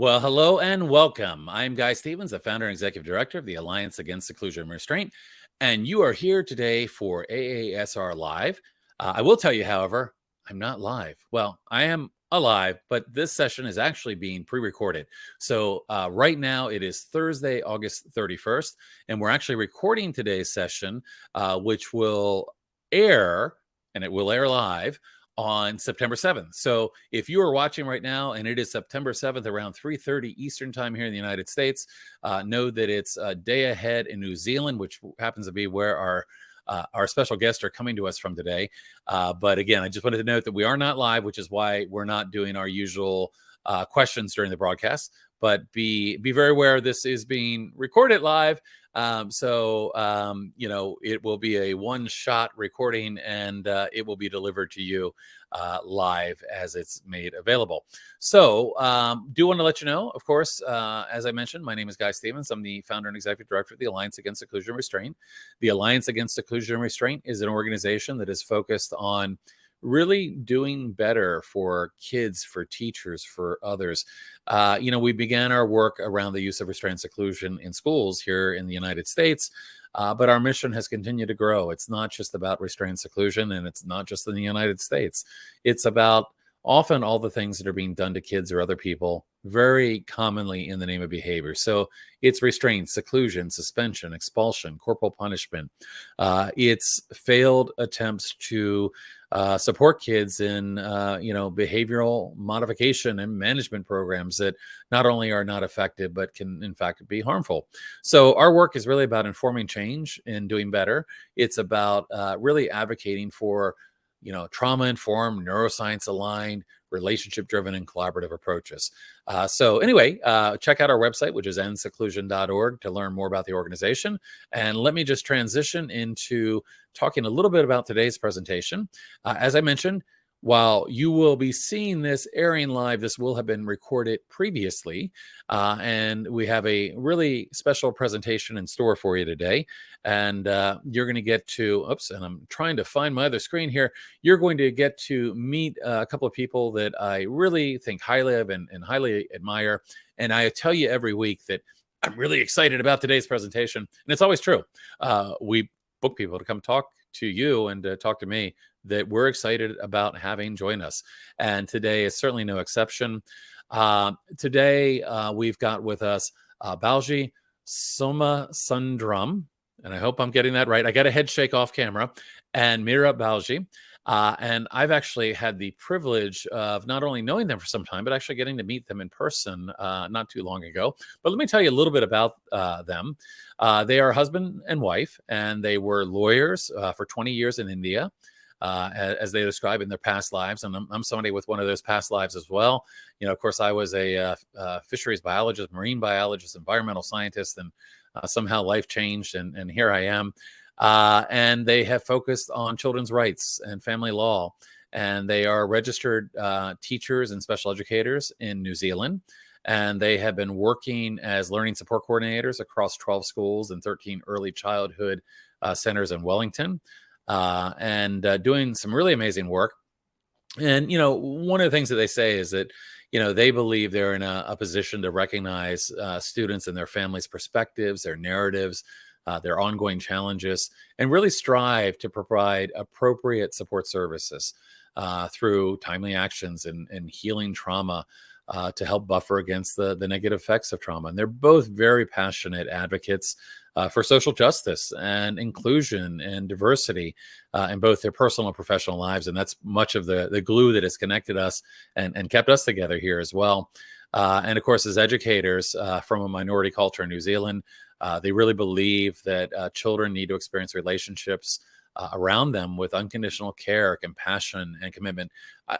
Well, hello and welcome. I'm Guy Stevens, the founder and executive director of the Alliance Against Seclusion and Restraint, and you are here today for AASR Live. I will tell you, however, I'm not live. Well, I am alive, but this session is actually being pre-recorded. So right now it is Thursday, August 31st, and we're actually recording today's session, which will air, and it will air live on September 7th. So if you are watching right now and it is September 7th around 3:30 Eastern time here in the United States, know that it's a day ahead in New Zealand, which happens to be where our special guests are coming to us from today. But again, I just wanted to note that we are not live, which is why we're not doing our usual questions during the broadcast. But be very aware this is being recorded live. It will be a one-shot recording, and it will be delivered to you live as it's made available. So do want to let you know, of course, as I mentioned, my name is Guy Stevens. I'm the founder and executive director of the Alliance Against Seclusion and Restraint. The Alliance Against Seclusion and Restraint is an organization that is focused on really doing better for kids, for teachers, for others. We began our work around the use of restraint and seclusion in schools here in the United States, but our mission has continued to grow. It's not just about restraint and seclusion, and it's not just in the United States. It's about often all the things that are being done to kids or other people, very commonly in the name of behavior. So it's restraint, seclusion, suspension, expulsion, corporal punishment. It's failed attempts to support kids in behavioral modification and management programs that not only are not effective but can in fact be harmful. So our work is really about informing change and doing better. It's about really advocating for trauma-informed, neuroscience-aligned, relationship-driven, and collaborative approaches. Check out our website, which is endseclusion.org, to learn more about the organization. And let me just transition into talking a little bit about today's presentation. As I mentioned, while you will be seeing this airing live, this will have been recorded previously, and we have a really special presentation in store for you today. And you're going to get to, and I'm trying to find my other screen here. You're going to get to meet a couple of people that I really think highly of and highly admire. And I tell you every week that I'm really excited about today's presentation. And it's always true. We book people to come talk to you and to talk to me that we're excited about having join us. And today is certainly no exception. Today, we've got with us Balaji Somasundaram, and I hope I'm getting that right. I got a head shake off camera, and Meera Balaji. And I've actually had the privilege of not only knowing them for some time, but actually getting to meet them in person not too long ago. But let me tell you a little bit about them. They are husband and wife, and they were lawyers for 20 years in India. As they describe in their past lives. And I'm somebody with one of those past lives as well. Of course, I was a fisheries biologist, marine biologist, environmental scientist, and somehow life changed, and here I am. And they have focused on children's rights and family law. And they are registered teachers and special educators in New Zealand. And they have been working as learning support coordinators across 12 schools and 13 early childhood centers in Wellington. And doing some really amazing work. And, one of the things that they say is that, they believe they're in a position to recognize students and their families' perspectives, their narratives, their ongoing challenges, and really strive to provide appropriate support services through timely actions and healing trauma to help buffer against the negative effects of trauma. And they're both very passionate advocates for social justice and inclusion and diversity in both their personal and professional lives. And that's much of the glue that has connected us and kept us together here as well. And of course, as educators from a minority culture in New Zealand, they really believe that children need to experience relationships around them with unconditional care, compassion, and commitment.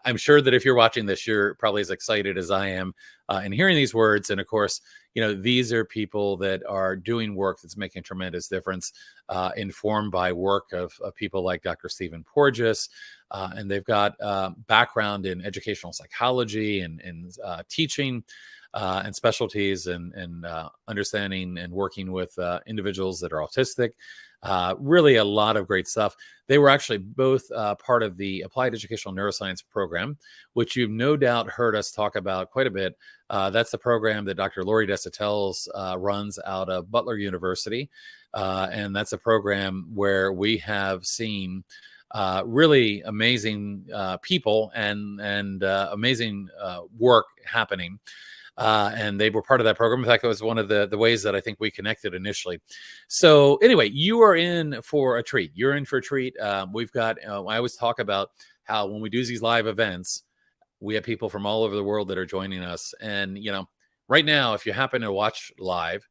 I'm sure that if you're watching this, you're probably as excited as I am in hearing these words. And of course, these are people that are doing work that's making a tremendous difference, informed by work of people like Dr. Stephen Porges. And they've got background in educational psychology and teaching. and specialties and understanding and working with individuals that are autistic. Really a lot of great stuff. They were actually both part of the Applied Educational Neuroscience program, which you've no doubt heard us talk about quite a bit. That's the program that Dr. Laurie Desautel runs out of Butler University. And that's a program where we have seen really amazing people and amazing work happening. And they were part of that program. In fact, it was one of the ways that I think we connected initially. So anyway, you are in for a treat. You're in for a treat. We've got, I always talk about how when we do these live events, we have people from all over the world that are joining us. And, right now, if you happen to watch live,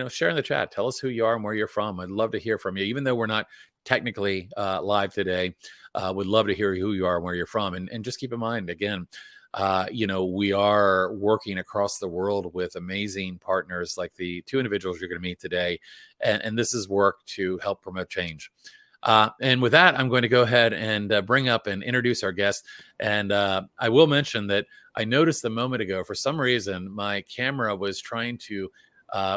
share in the chat. Tell us who you are and where you're from. I'd love to hear from you. Even though we're not technically live today, would love to hear who you are and where you're from. And just keep in mind, again, we are working across the world with amazing partners like the two individuals you're going to meet today. And this is work to help promote change. And with that, I'm going to go ahead and bring up and introduce our guest. And I will mention that I noticed a moment ago, for some reason, my camera was trying to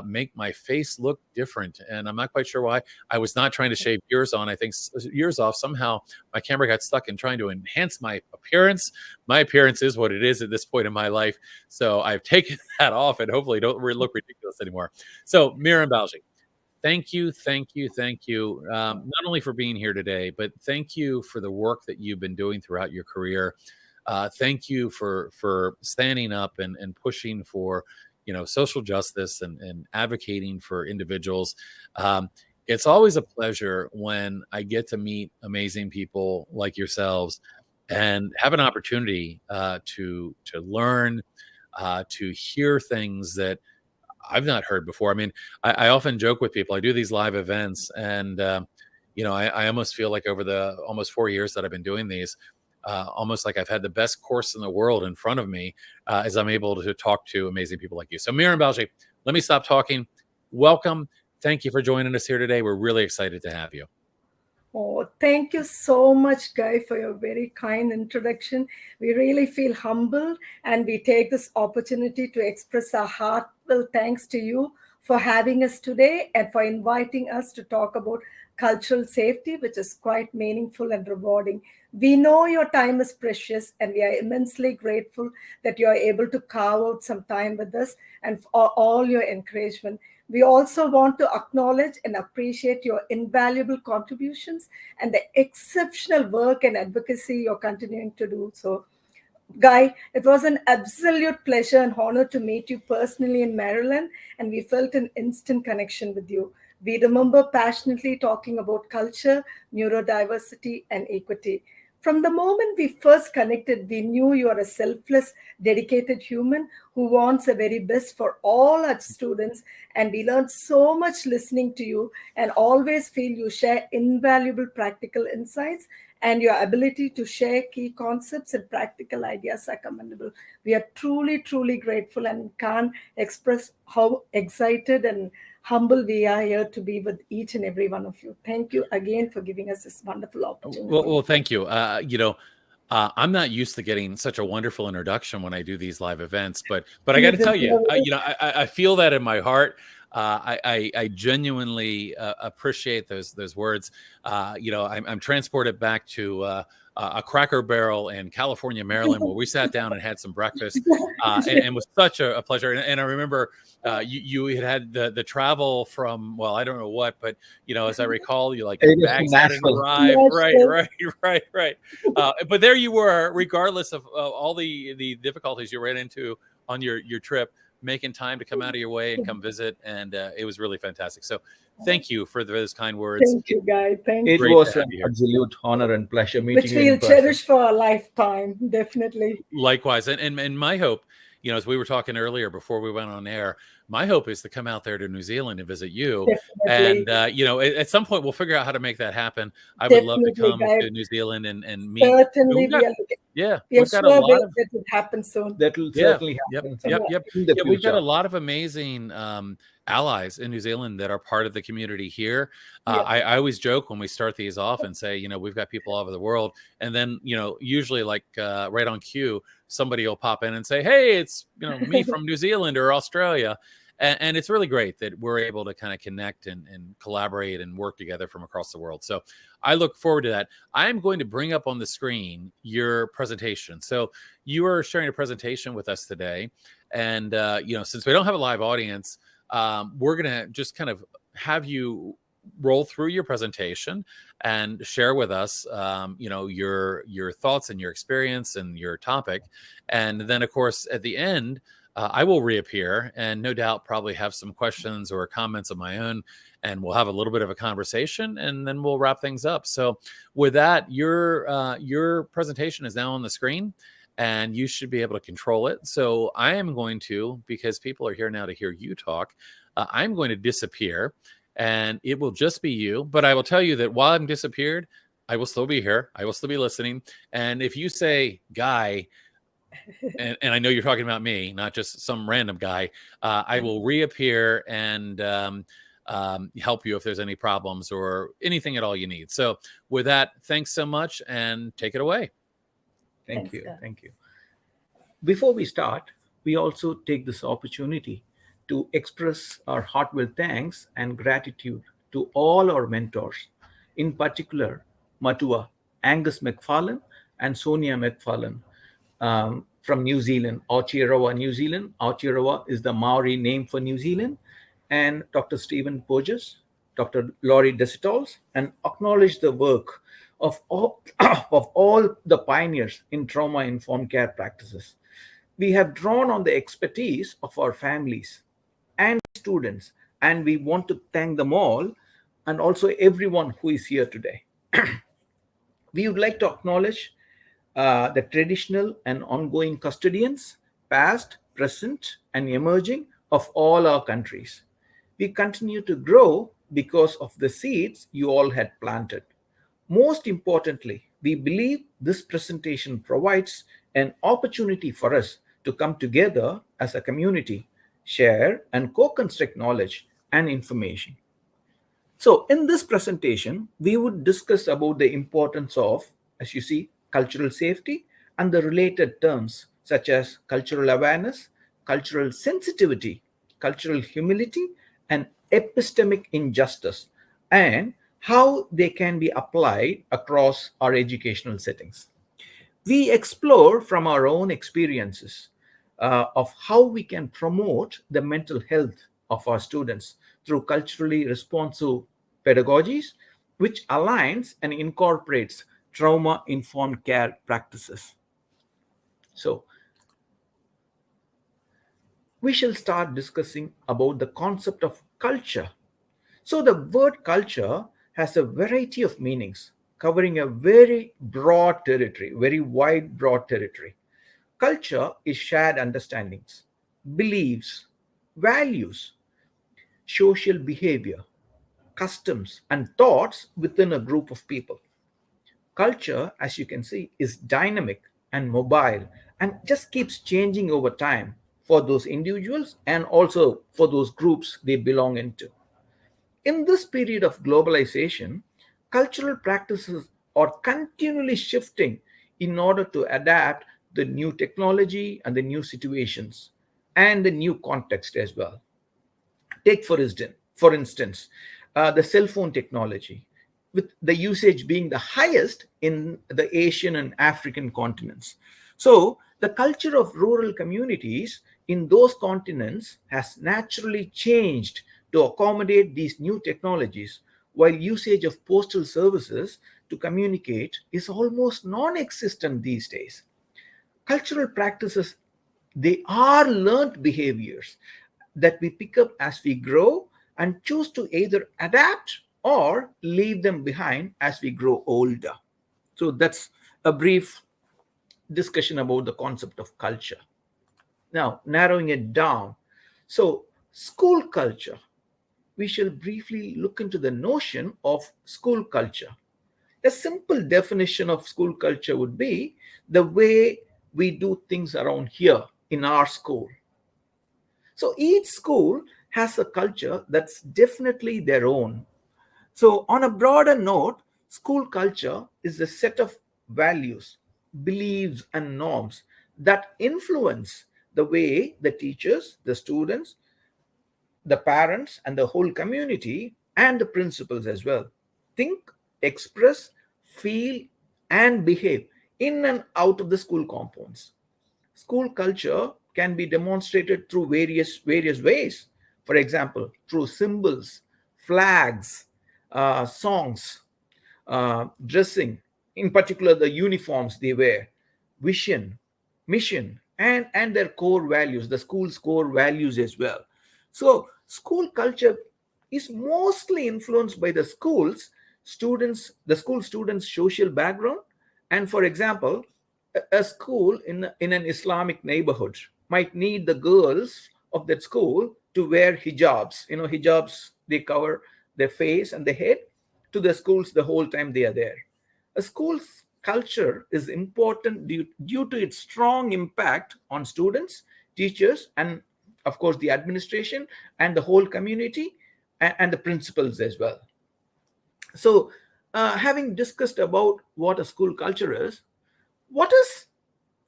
make my face look different. And I'm not quite sure why. I was not trying to shave ears off. Somehow my camera got stuck in trying to enhance my appearance. My appearance is what it is at this point in my life. So I've taken that off and hopefully don't look ridiculous anymore. So Meera and Balaji, thank you. Not only for being here today, but thank you for the work that you've been doing throughout your career. Thank you for standing up and pushing for social justice and advocating for individuals. It's always a pleasure when I get to meet amazing people like yourselves and have an opportunity to learn, to hear things that I've not heard before. I mean, I often joke with people. I do these live events, and I almost feel like over the almost 4 years that I've been doing these, almost like I've had the best course in the world in front of me as I'm able to talk to amazing people like you. So Meera and Balaji, let me stop talking. Welcome. Thank you for joining us here today. We're really excited to have you. Oh, thank you so much, Guy, for your very kind introduction. We really feel humbled, and we take this opportunity to express our heartfelt thanks to you for having us today and for inviting us to talk about cultural safety, which is quite meaningful and rewarding. We know your time is precious, and we are immensely grateful that you are able to carve out some time with us and for all your encouragement. We also want to acknowledge and appreciate your invaluable contributions and the exceptional work and advocacy you're continuing to do. So, Guy, it was an absolute pleasure and honor to meet you personally in Maryland, and we felt an instant connection with you. We remember passionately talking about culture, neurodiversity, and equity. From the moment we first connected, we knew you are a selfless, dedicated human who wants the very best for all our students. And we learned so much listening to you and always feel you share invaluable practical insights, and your ability to share key concepts and practical ideas are commendable. We are truly, truly grateful and can't express how excited and humble we are here to be with each and every one of you. Thank you again for giving us this wonderful opportunity. Well, thank you. I'm not used to getting such a wonderful introduction when I do these live events, but I got to tell you, I feel that in my heart. I genuinely appreciate those words. I'm transported back to a Cracker Barrel in California, Maryland, where we sat down and had some breakfast, and was such a pleasure. And I remember you had the travel from, well, I don't know what, but as I recall, you like bags hadn't arrived, right. But there you were, regardless of all the difficulties you ran into on your trip, making time to come out of your way and come visit, and it was really fantastic. So thank you for those kind words. Thank you, Guy. Thank you. It was an absolute honor and pleasure meeting which you we'll in person. cherish for a lifetime, definitely. Likewise. And my hope, as we were talking earlier before we went on air, my hope is to come out there to New Zealand and visit you. Definitely. And at some point we'll figure out how to make that happen. I would love to come to New Zealand and meet. Certainly, Yeah, We are we've got a sure lot of that will happen soon. That will yeah, certainly yep, happen yep, sometime yep. in the Yeah, we've got future. a lot of amazing allies in New Zealand that are part of the community here. Yeah. I always joke when we start these off and say, we've got people all over the world, and then usually like right on cue, somebody will pop in and say, "Hey, it's me from New Zealand or Australia." And it's really great that we're able to kind of connect and collaborate and work together from across the world. So I look forward to that. I'm going to bring up on the screen your presentation. So you are sharing a presentation with us today. And, since we don't have a live audience, we're going to just kind of have you roll through your presentation and share with us, your thoughts and your experience and your topic. And then, of course, at the end, I will reappear and no doubt probably have some questions or comments of my own, and we'll have a little bit of a conversation, and then we'll wrap things up. So with that, your presentation is now on the screen, and you should be able to control it. So I am going to, because people are here now to hear you talk, I'm going to disappear, and it will just be you. But I will tell you that while I'm disappeared, I will still be here. I will still be listening. And if you say, Guy, and I know you're talking about me, not just some random guy, I will reappear and help you if there's any problems or anything at all you need. So with that, thanks so much, and take it away. Thank Thanks, you. Guy. Thank you. Before we start, we also take this opportunity to express our heartfelt thanks and gratitude to all our mentors, in particular, Matua, Angus McFarlane, and Sonia McFarlane from New Zealand, Aotearoa, New Zealand. Aotearoa is the Maori name for New Zealand. And Dr. Stephen Porges, Dr. Laurie Desitols, and acknowledge the work of all, of all the pioneers in trauma-informed care practices. We have drawn on the expertise of our families and students, and we want to thank them all and also everyone who is here today. We would like to acknowledge the traditional and ongoing custodians, past, present, and emerging of all our countries. We continue to grow because of the seeds you all had planted. Most importantly, we believe this presentation provides an opportunity for us to come together as a community, share and co-construct knowledge and information. So in this presentation, we would discuss about the importance of, as you see, cultural safety and the related terms such as cultural awareness, cultural sensitivity, cultural humility, and epistemic injustice, and how they can be applied across our educational settings. We explore from our own experiences of how we can promote the mental health of our students through culturally responsive pedagogies, which aligns and incorporates trauma-informed care practices. So, we shall start discussing about the concept of culture. So, the word culture has a variety of meanings covering a very broad territory, very wide, broad territory. Culture is shared understandings, beliefs, values, social behavior, customs, and thoughts within a group of people. Culture, as you can see, is dynamic and mobile and just keeps changing over time for those individuals and also for those groups they belong into. In this period of globalization, cultural practices are continually shifting in order to adapt the new technology and the new situations and the new context as well. Take for instance, the cell phone technology, with the usage being the highest in the Asian and African continents. So the culture of rural communities in those continents has naturally changed to accommodate these new technologies, while usage of postal services to communicate is almost non-existent these days. Cultural practices, they are learned behaviors that we pick up as we grow and choose to either adapt or leave them behind as we grow older. So that's a brief discussion about the concept of culture. Now, narrowing it down. So, school culture. We shall briefly look into the notion of school culture. A simple definition of school culture would be the way we do things around here in our school. So each school has a culture that's definitely their own. So, on a broader note, school culture is a set of values, beliefs, and norms that influence the way the teachers, the students, the parents, and the whole community, and the principals as well think, express, feel, and behave in and out of the school compounds. School culture can be demonstrated through various ways. For example, through symbols, flags, songs, dressing, in particular the uniforms they wear, vision, mission, and their core values, the school's core values as well. So school culture is mostly influenced by the school students social background. And for example, a school in an Islamic neighborhood might need the girls of that school to wear hijabs. Hijabs, they cover their face and the head, to the schools the whole time they are there. A school's culture is important due to its strong impact on students, teachers, and of course the administration and the whole community, and the principals as well. So, having discussed about what a school culture is, what is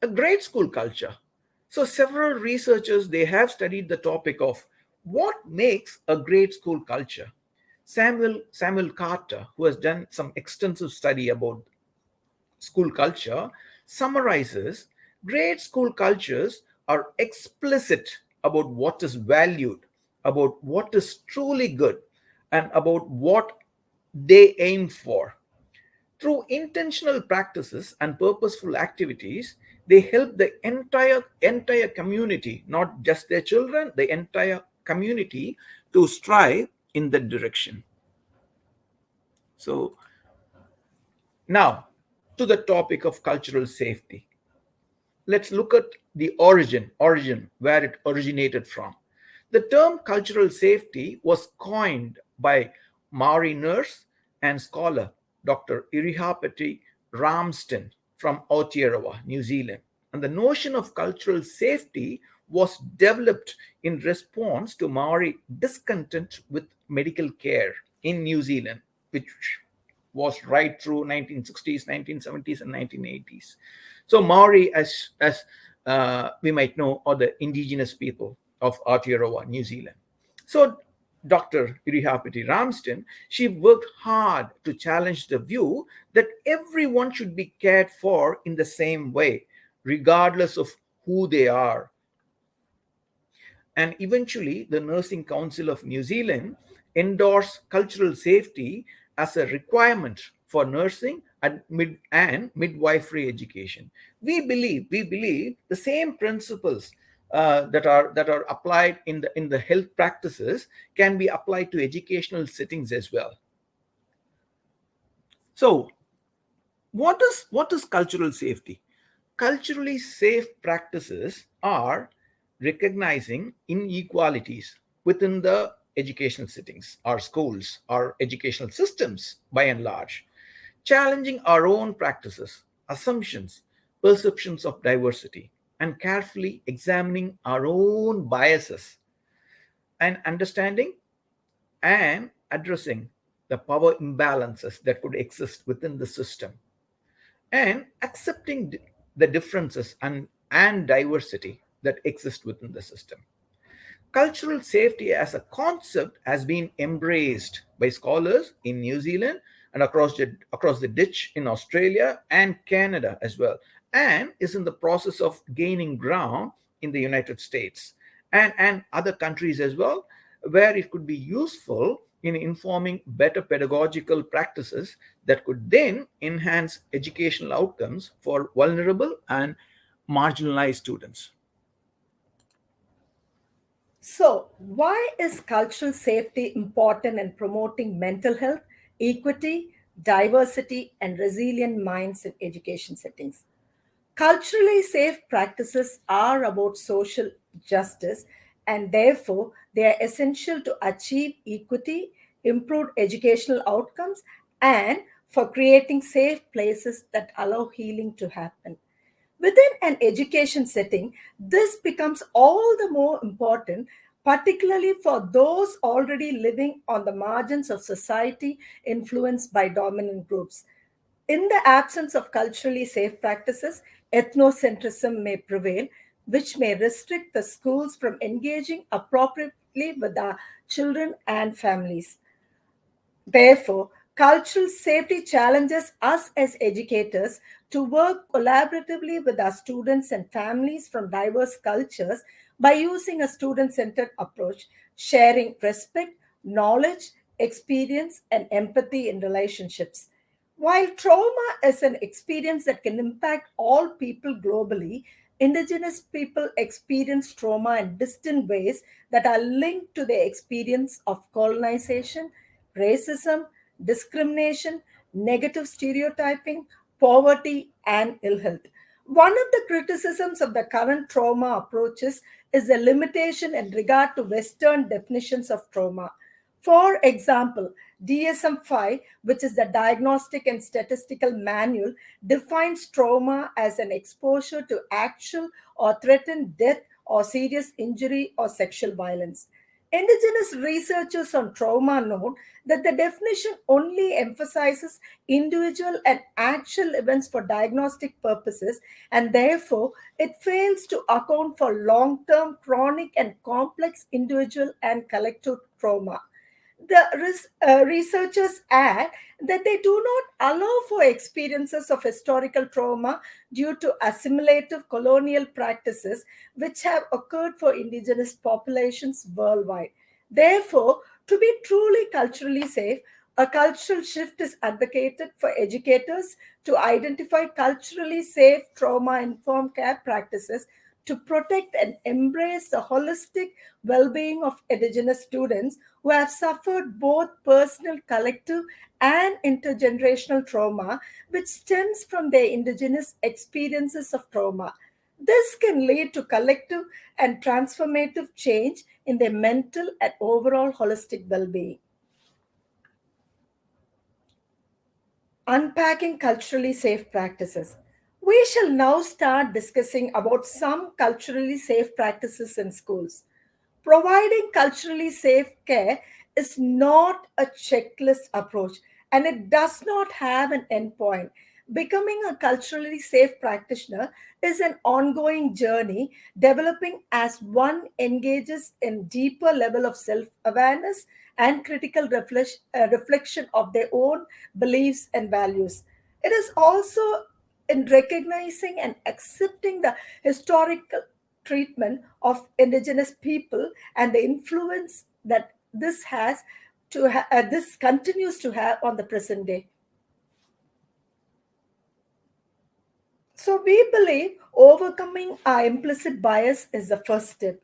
a great school culture? So several researchers, they have studied the topic of what makes a great school culture. Samuel Carter, who has done some extensive study about school culture, summarizes great school cultures are explicit about what is valued, about what is truly good, and about what they aim for. Through intentional practices and purposeful activities, they help the entire community, not just their children, the entire community, to strive in that direction. So now to the topic of cultural safety. Let's look at the origin where it originated from. The term cultural safety was coined by Maori nurse and scholar Dr. Irihapati Ramsden from Aotearoa, New Zealand. And the notion of cultural safety was developed in response to Maori discontent with medical care in New Zealand, which was right through 1960s, 1970s, and 1980s. So Maori, as we might know, are the indigenous people of Aotearoa, New Zealand. So Dr. Irihapati Ramsden, she worked hard to challenge the view that everyone should be cared for in the same way, regardless of who they are. And eventually, the Nursing Council of New Zealand endorsed cultural safety as a requirement for nursing and midwifery education. We believe the same principles that are applied in the health practices can be applied to educational settings as well. So, what is cultural safety? Culturally safe practices are recognizing inequalities within the educational settings, our schools, our educational systems by and large, challenging our own practices, assumptions, perceptions of diversity, and carefully examining our own biases, and understanding and addressing the power imbalances that could exist within the system, and accepting the differences and diversity that exist within the system. Cultural safety as a concept has been embraced by scholars in New Zealand and across the ditch in Australia and Canada as well, and is in the process of gaining ground in the United States and other countries as well, where it could be useful in informing better pedagogical practices that could then enhance educational outcomes for vulnerable and marginalized students. So, why is cultural safety important in promoting mental health, equity, diversity, and resilient minds in education settings? Culturally safe practices are about social justice, and therefore they are essential to achieve equity, improve educational outcomes, and for creating safe places that allow healing to happen. Within an education setting, this becomes all the more important, particularly for those already living on the margins of society influenced by dominant groups. In the absence of culturally safe practices, ethnocentrism may prevail, which may restrict the schools from engaging appropriately with our children and families. Therefore, cultural safety challenges us as educators to work collaboratively with our students and families from diverse cultures by using a student centered approach, sharing respect, knowledge, experience, and empathy in relationships. While trauma is an experience that can impact all people globally, Indigenous people experience trauma in distinct ways that are linked to their experience of colonization, racism, discrimination, negative stereotyping, poverty, and ill health. One of the criticisms of the current trauma approaches is the limitation in regard to Western definitions of trauma. For example, DSM 5, which is the Diagnostic and Statistical Manual, defines trauma as an exposure to actual or threatened death or serious injury or sexual violence. Indigenous researchers on trauma note that the definition only emphasizes individual and actual events for diagnostic purposes, and therefore it fails to account for long term, chronic, and complex individual and collective trauma. The researchers add that they do not allow for experiences of historical trauma due to assimilative colonial practices which have occurred for indigenous populations worldwide. Therefore, to be truly culturally safe, a cultural shift is advocated for educators to identify culturally safe trauma informed care practices to protect and embrace the holistic well being of Indigenous students who have suffered both personal, collective, and intergenerational trauma, which stems from their Indigenous experiences of trauma. This can lead to collective and transformative change in their mental and overall holistic well being. Unpacking culturally safe practices. We shall now start discussing about some culturally safe practices in schools. Providing culturally safe care is not a checklist approach and it does not have an endpoint. Becoming a culturally safe practitioner is an ongoing journey, developing as one engages in deeper level of self-awareness and critical reflection of their own beliefs and values. It is also in recognizing and accepting the historical treatment of indigenous people and the influence that this continues to have on the present day. So we believe overcoming our implicit bias is the first step.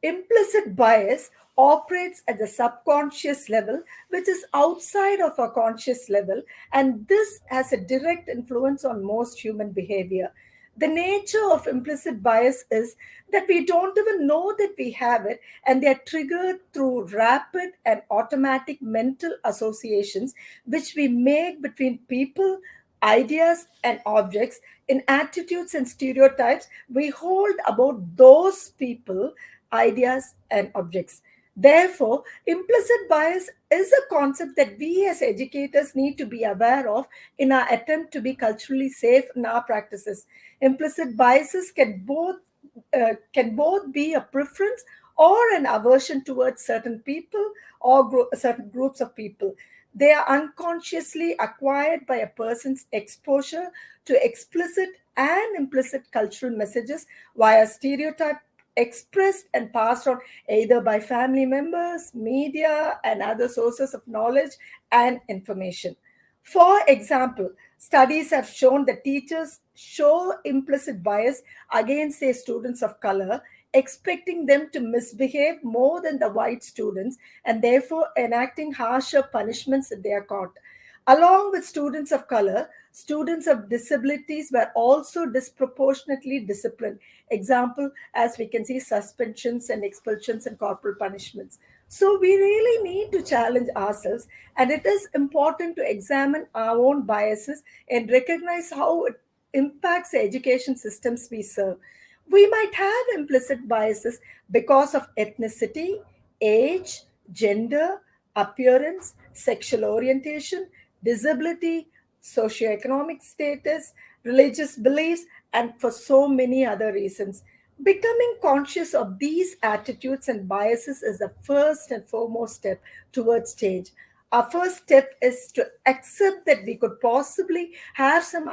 Implicit bias operates at the subconscious level, which is outside of our conscious level, and this has a direct influence on most human behavior. The nature of implicit bias is that we don't even know that we have it, and they are triggered through rapid and automatic mental associations which we make between people, ideas, and objects in attitudes and stereotypes we hold about those people, ideas, and objects. Therefore, implicit bias is a concept that we as educators need to be aware of in our attempt to be culturally safe in our practices. Implicit biases can both be a preference or an aversion towards certain people or certain groups of people. They are unconsciously acquired by a person's exposure to explicit and implicit cultural messages via stereotype expressed and passed on either by family members, media, and other sources of knowledge and information. For example, studies have shown that teachers show implicit bias against their students of color, expecting them to misbehave more than the white students and therefore enacting harsher punishments if they are caught. Along with students of color, students of disabilities were also disproportionately disciplined. Example, as we can see, suspensions and expulsions and corporal punishments. So we really need to challenge ourselves, and it is important to examine our own biases and recognize how it impacts the education systems we serve. We might have implicit biases because of ethnicity, age, gender, appearance, sexual orientation, disability, socioeconomic status, religious beliefs, and for so many other reasons. Becoming conscious of these attitudes and biases is the first and foremost step towards change. Our first step is to accept that we could possibly have some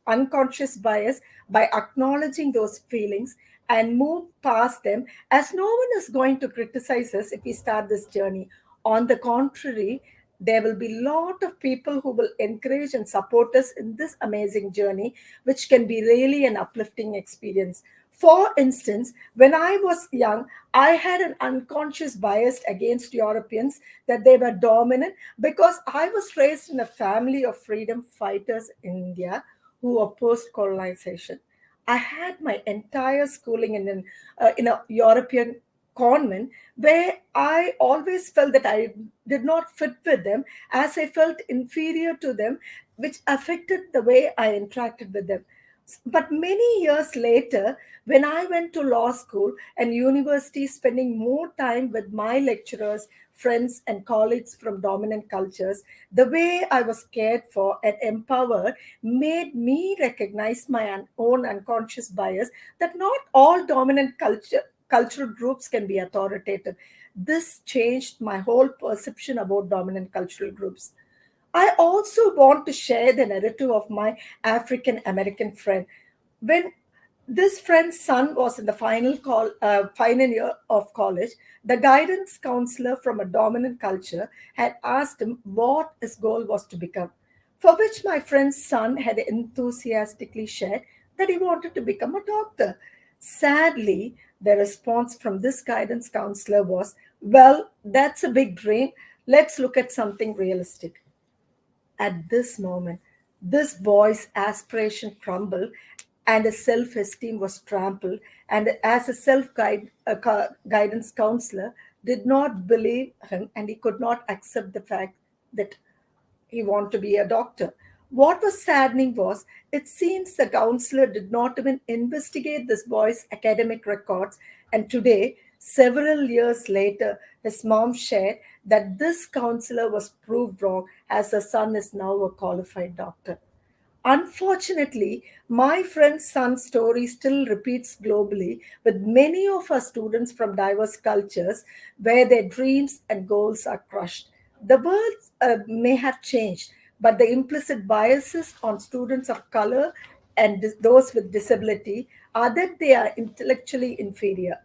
unconscious bias by acknowledging those feelings and move past them, as no one is going to criticize us if we start this journey. On the contrary, there will be a lot of people who will encourage and support us in this amazing journey, which can be really an uplifting experience. For instance, when I was young, I had an unconscious bias against Europeans, that they were dominant, because I was raised in a family of freedom fighters in India who opposed colonization. I had my entire schooling in a European convent, where I always felt that I did not fit with them, as I felt inferior to them, which affected the way I interacted with them. But many years later, when I went to law school and university, spending more time with my lecturers, friends, and colleagues from dominant cultures, the way I was cared for and empowered made me recognize my own unconscious bias, that not all dominant cultural groups can be authoritative. This changed my whole perception about dominant cultural groups. I also want to share the narrative of my African American friend. When this friend's son was in the final year of college, the guidance counselor from a dominant culture had asked him what his goal was to become, for which my friend's son had enthusiastically shared that he wanted to become a doctor. Sadly, the response from this guidance counselor was, "Well, that's a big dream. Let's look at something realistic." At this moment, this boy's aspiration crumbled and his self esteem was trampled. And as a guidance counselor, did not believe him, and he could not accept the fact that he wanted to be a doctor. What was saddening was, it seems the counselor did not even investigate this boy's academic records, and today, several years later, his mom shared that this counselor was proved wrong, as her son is now a qualified doctor. Unfortunately, my friend's son's story still repeats globally, with many of our students from diverse cultures where their dreams and goals are crushed. The world may have changed, but the implicit biases on students of color and those with disability are that they are intellectually inferior.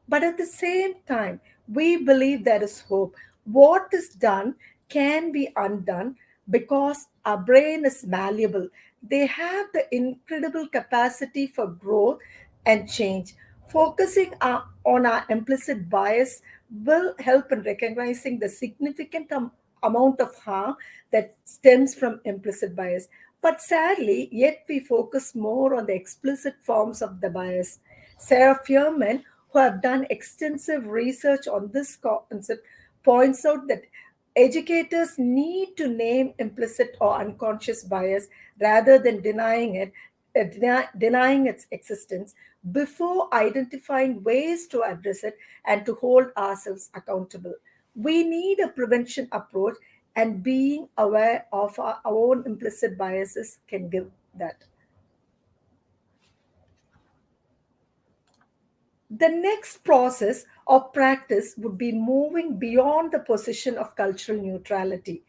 But at the same time, we believe there is hope. What is done can be undone, because our brain is malleable. They have the incredible capacity for growth and change. Focusing on our implicit bias will help in recognizing the significant amount of harm that stems from implicit bias. But sadly, yet we focus more on the explicit forms of the bias. Sarah Fierman, who have done extensive research on this concept, points out that educators need to name implicit or unconscious bias rather than denying its existence, before identifying ways to address it and to hold ourselves accountable. We need a prevention approach, and being aware of our own implicit biases can give that. The next process or practice would be moving beyond the position of cultural neutrality.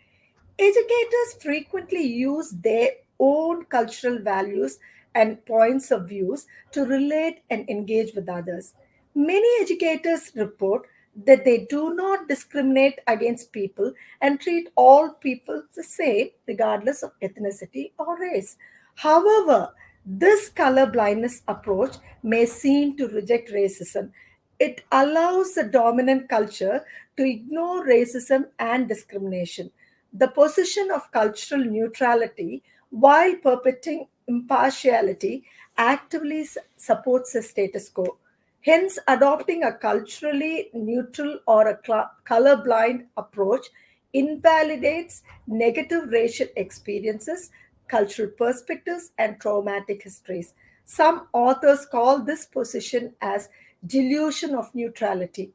Educators frequently use their own cultural values and points of views to relate and engage with others. Many educators report that they do not discriminate against people and treat all people the same, regardless of ethnicity or race. However, this color blindness approach may seem to reject racism. It allows the dominant culture to ignore racism and discrimination. The position of cultural neutrality, while perpetuating impartiality, actively supports the status quo. Hence, adopting a culturally neutral or a colorblind approach invalidates negative racial experiences, cultural perspectives, and traumatic histories. Some authors call this position as delusion of neutrality.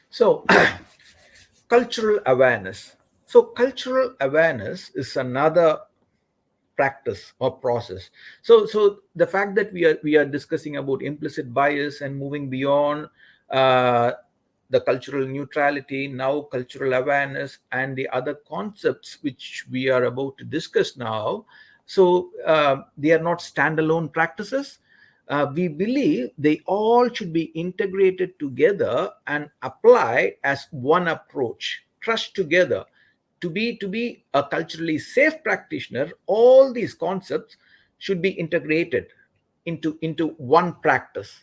So, cultural awareness. So, cultural awareness is another practice or process. So the fact that we are discussing about implicit bias and moving beyond uh, the cultural neutrality, now cultural awareness, and the other concepts which we are about to discuss now, so they are not standalone practices. We believe they all should be integrated together and applied as one approach, crushed together. To be a culturally safe practitioner, all these concepts should be integrated into one practice.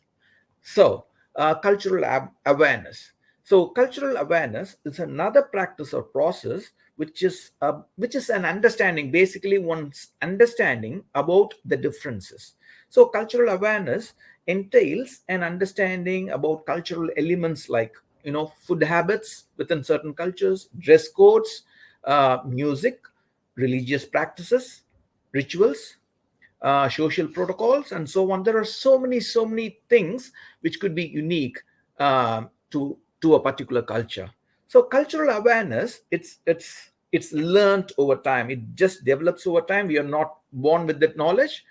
So, awareness. So, cultural awareness is another practice or process which is an understanding, basically one's understanding about the differences. So, cultural awareness entails an understanding about cultural elements like, food habits within certain cultures, dress codes, music, religious practices, rituals, social protocols, and so on. There are so many things which could be unique to a particular culture. So cultural awareness, it's learned over time. It just develops over time. We are not born with that knowledge.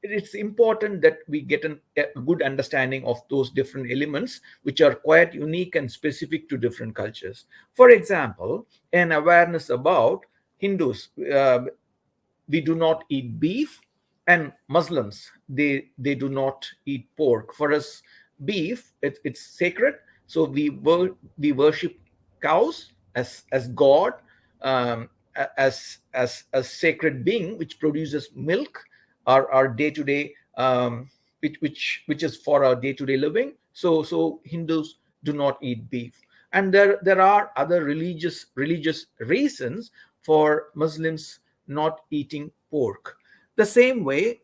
It's important that we get a good understanding of those different elements which are quite unique and specific to different cultures. For example, an awareness about Hindus. We do not eat beef, and Muslims, they do not eat pork. For us, beef, it's sacred, so we worship cows as god, as a sacred being which produces milk, our day-to-day, which is for our day-to-day living. So Hindus do not eat beef, and there are other religious reasons for Muslims not eating pork. The same way,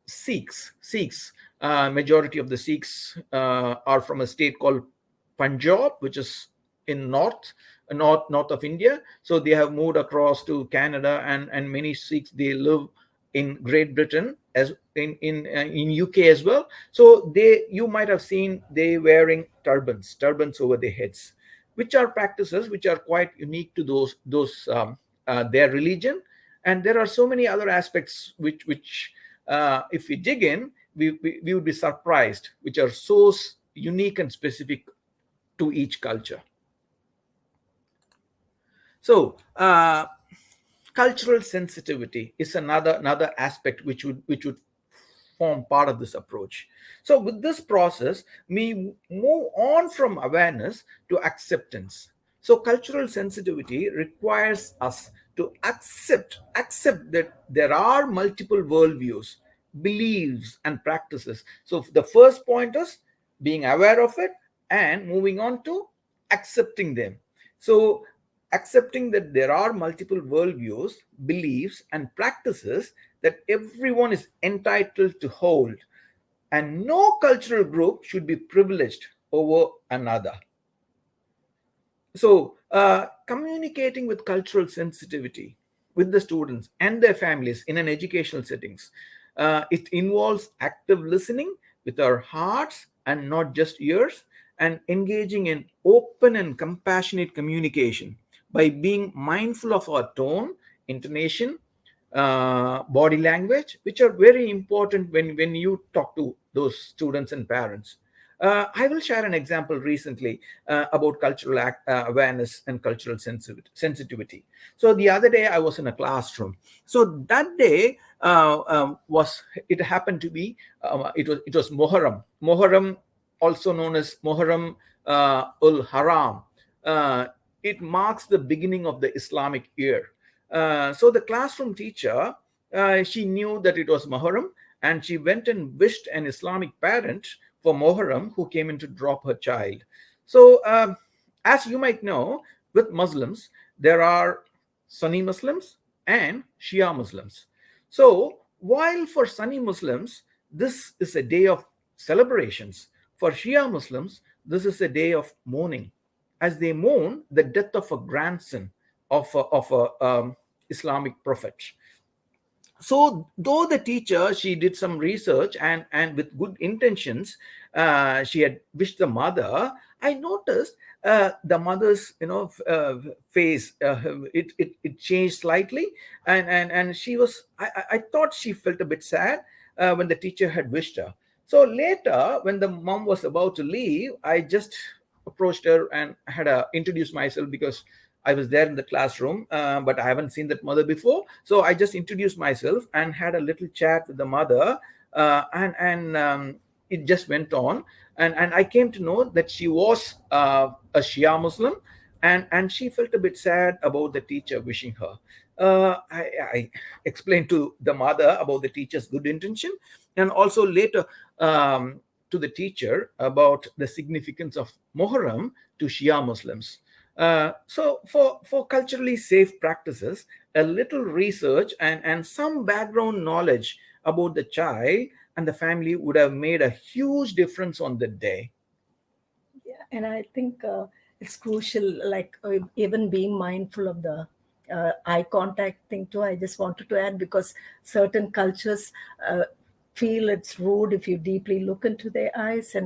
Sikhs, majority of the Sikhs are from a state called Punjab, which is in north of India. So they have moved across to Canada, and many Sikhs, they live in Great Britain, as in UK as well. So you might have seen they wearing turbans over their heads, which are practices which are quite unique to those their religion. And there are so many other aspects which if we dig in, we would be surprised, which are so unique and specific to each culture. So, cultural sensitivity is another aspect which would form part of this approach. So, with this process, we move on from awareness to acceptance. So, cultural sensitivity requires us to accept that there are multiple worldviews, beliefs, and practices. So, the first point is being aware of it and moving on to accepting them. So, accepting that there are multiple worldviews, beliefs, and practices that everyone is entitled to hold, and no cultural group should be privileged over another. So, communicating with cultural sensitivity with the students and their families in an educational settings, it involves active listening with our hearts and not just ears, and engaging in open and compassionate communication by being mindful of our tone, intonation, body language, which are very important when you talk to those students and parents. I will share an example recently about cultural awareness and cultural sensitivity. So the other day I was in a classroom. So that day it happened to be it was Moharram, also known as Moharram ul Haram. It marks the beginning of the Islamic year. So the classroom teacher, she knew that it was Muharram, and she went and wished an Islamic parent for Muharram who came in to drop her child. So, as you might know, with Muslims, there are Sunni Muslims and Shia Muslims. So while for Sunni Muslims, this is a day of celebrations, for Shia Muslims, this is a day of mourning, as they mourn the death of a grandson of a Islamic prophet. So though the teacher, she did some research and with good intentions, she had wished the mother, I noticed the mother's face, it changed slightly, and she was, I thought she felt a bit sad when the teacher had wished her. So later when the mom was about to leave, I just approached her and had introduced myself, because I was there in the classroom, but I haven't seen that mother before. So I just introduced myself and had a little chat with the mother, and it just went on. And I came to know that she was a Shia Muslim, and she felt a bit sad about the teacher wishing her. I explained to the mother about the teacher's good intention, and also later to the teacher about the significance of Muharram to Shia Muslims. So for culturally safe practices, a little research and some background knowledge about the child and the family would have made a huge difference on the day. Yeah, and I think it's crucial, like even being mindful of the eye contact thing too. I just wanted to add, because certain cultures feel it's rude if you deeply look into their eyes.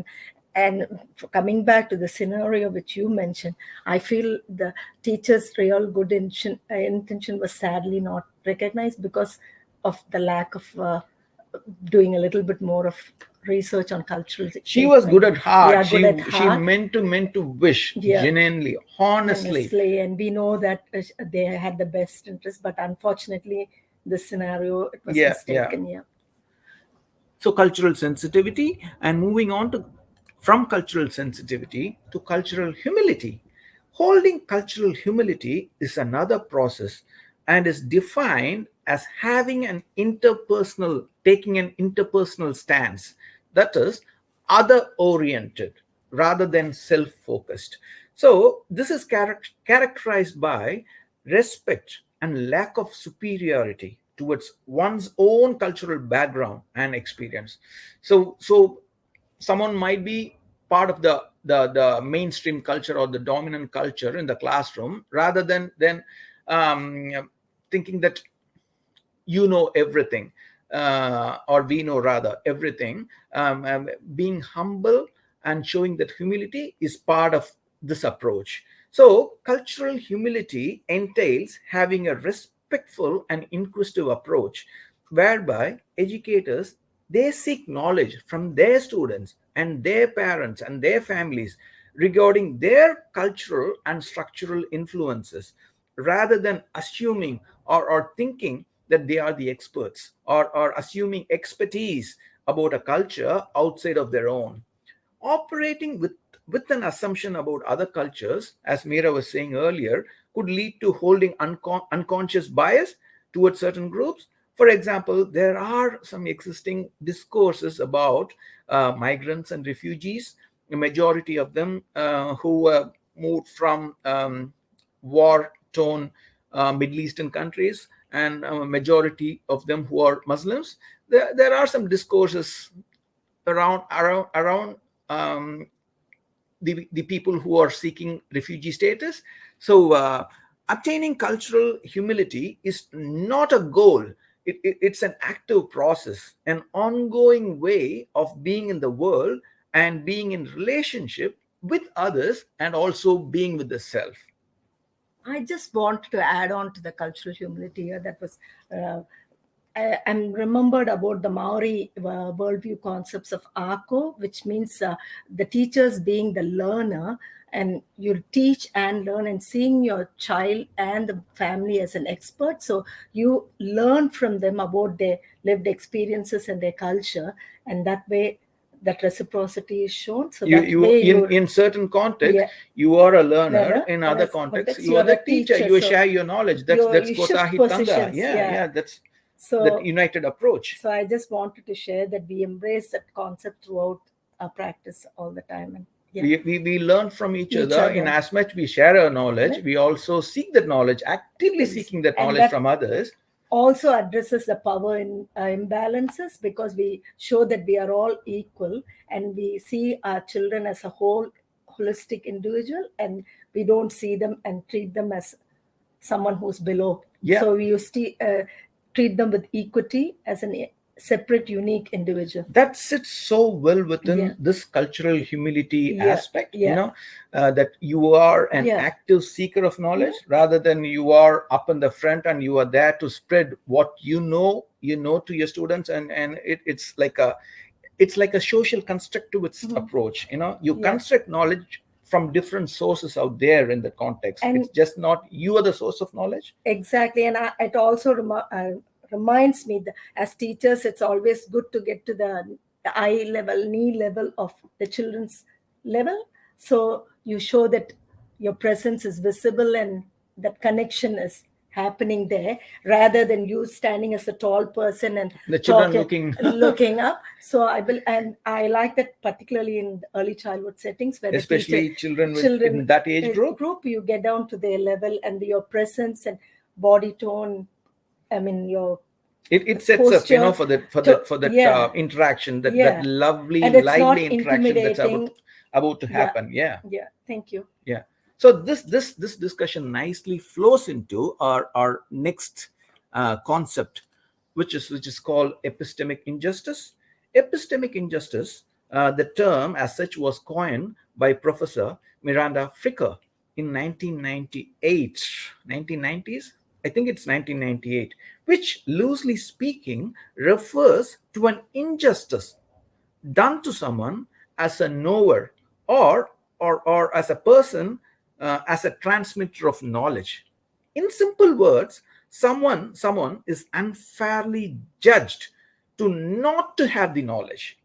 And coming back to the scenario which you mentioned, I feel the teacher's real good intention was sadly not recognized because of the lack of doing a little bit more of research on cultural. She was good at heart. Yeah, good at She heart. meant to wish, Yeah, genuinely, honestly. and we know that they had the best interest, but unfortunately, this scenario, it was Yeah, mistaken. Yeah. So cultural sensitivity, and moving on to from cultural sensitivity to cultural humility. Holding cultural humility is another process and is defined as taking an interpersonal stance, that is, other oriented rather than self focused. So, this is characterized by respect and lack of superiority towards one's own cultural background and experience. So someone might be part of the mainstream culture or the dominant culture in the classroom, rather than thinking that you know everything, or we know rather everything. Being humble and showing that humility is part of this approach. So cultural humility entails having a respectful and inquisitive approach, whereby educators, they seek knowledge from their students and their parents and their families regarding their cultural and structural influences, rather than assuming or thinking that they are the experts, or assuming expertise about a culture outside of their own. Operating with an assumption about other cultures, as Meera was saying earlier, could lead to holding unconscious bias towards certain groups. For example, there are some existing discourses about migrants and refugees, the majority of them who moved from war-torn Middle Eastern countries, and a majority of them who are Muslims. There are some discourses around um, the people who are seeking refugee status. So obtaining cultural humility is not a goal. It's an active process, an ongoing way of being in the world and being in relationship with others, and also being with the self. I just wanted to add on to the cultural humility here. That was, I'm remembered about the Maori worldview concepts of ACO, which means the teachers being the learner, and you teach and learn, and seeing your child and the family as an expert. So you learn from them about their lived experiences and their culture, and that way that reciprocity is shown. So that way in certain context, you are a learner. In other contexts, you are the teacher. You share your knowledge. That's you shift Kotahi Tanga. positions. Yeah, that's So that united approach. So I just wanted to share that we embrace that concept throughout our practice all the time. And we learn from each other. In as much we share our knowledge, we also seek that knowledge, actively seeking that knowledge from others. also addresses the power imbalances, because we show that we are all equal and we see our children as a whole holistic individual, and we don't see them and treat them as someone who's below. Yeah. So we used to treat them with equity as a separate, unique individual. That sits so well within Yeah. this cultural humility Yeah. aspect, Yeah. that you are an Yeah. active seeker of knowledge, rather than you are up in the front and you are there to spread what you know to your students. And it's like a social constructivist approach. You Yeah. construct knowledge from different sources out there in the context. And it's just not you are the source of knowledge. exactly. And it also reminds me that as teachers, it's always good to get to the eye level, knee level of the children's level. So you show that your presence is visible and that connection is happening there, rather than you standing as a tall person and The children looking up. So and I like that, particularly in the early childhood settings, where especially children in that age group, you get down to their level, and your presence and body tone, I mean, your it sets posture, up for that interaction, that lovely, and it's lively not interaction that's intimidating. about to happen. Yeah. Thank you. Yeah. So this discussion nicely flows into our next concept, which is called epistemic injustice. Epistemic injustice, the term as such, was coined by Professor Miranda Fricker in 1990s. I think it's 1998, which, loosely speaking, refers to an injustice done to someone as a knower, or as a person, as a transmitter of knowledge. In simple words, someone is unfairly judged to not to have the knowledge.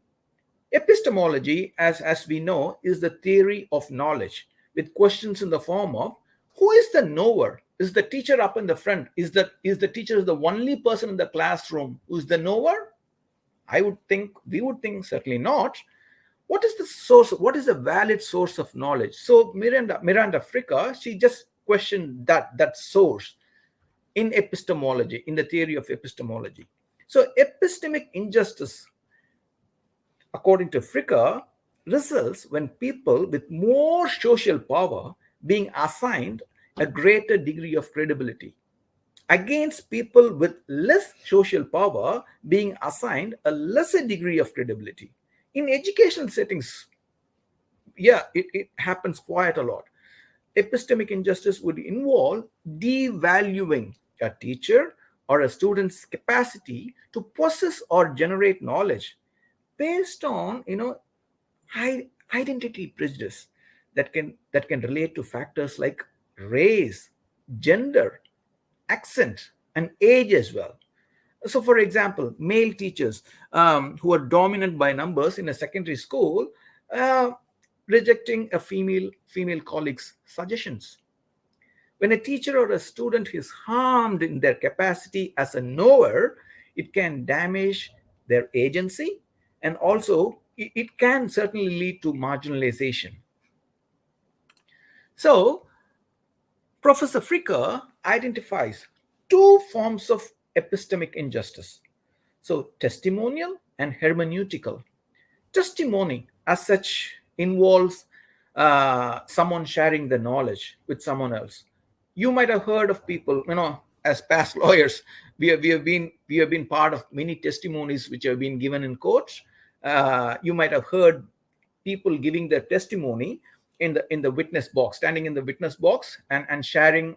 Epistemology, as we know, is the theory of knowledge, with questions in the form of: who is the knower? Is the teacher up in the front? Is the teacher the only person in the classroom who is the knower? We would think certainly not. What is the source? What is a valid source of knowledge? So Miranda Fricker, she just questioned that source in epistemology, in the theory of epistemology. So epistemic injustice, according to Fricker, results when people with more social power being assigned a greater degree of credibility, against people with less social power being assigned a lesser degree of credibility. In educational settings, it happens quite a lot. Epistemic injustice would involve devaluing a teacher or a student's capacity to possess or generate knowledge based on identity prejudice that can relate to factors like race, gender, accent, and age as well. So, for example, male teachers who are dominant by numbers in a secondary school, rejecting a female colleague's suggestions. When a teacher or a student is harmed in their capacity as a knower, it can damage their agency, and also it can certainly lead to marginalization. So, Professor Fricker identifies two forms of epistemic injustice. So, testimonial and hermeneutical. Testimony, as such, involves someone sharing the knowledge with someone else. You might have heard of people, as past lawyers, we have been part of many testimonies which have been given in courts. You might have heard people giving their testimony in the witness box, standing in the witness box and sharing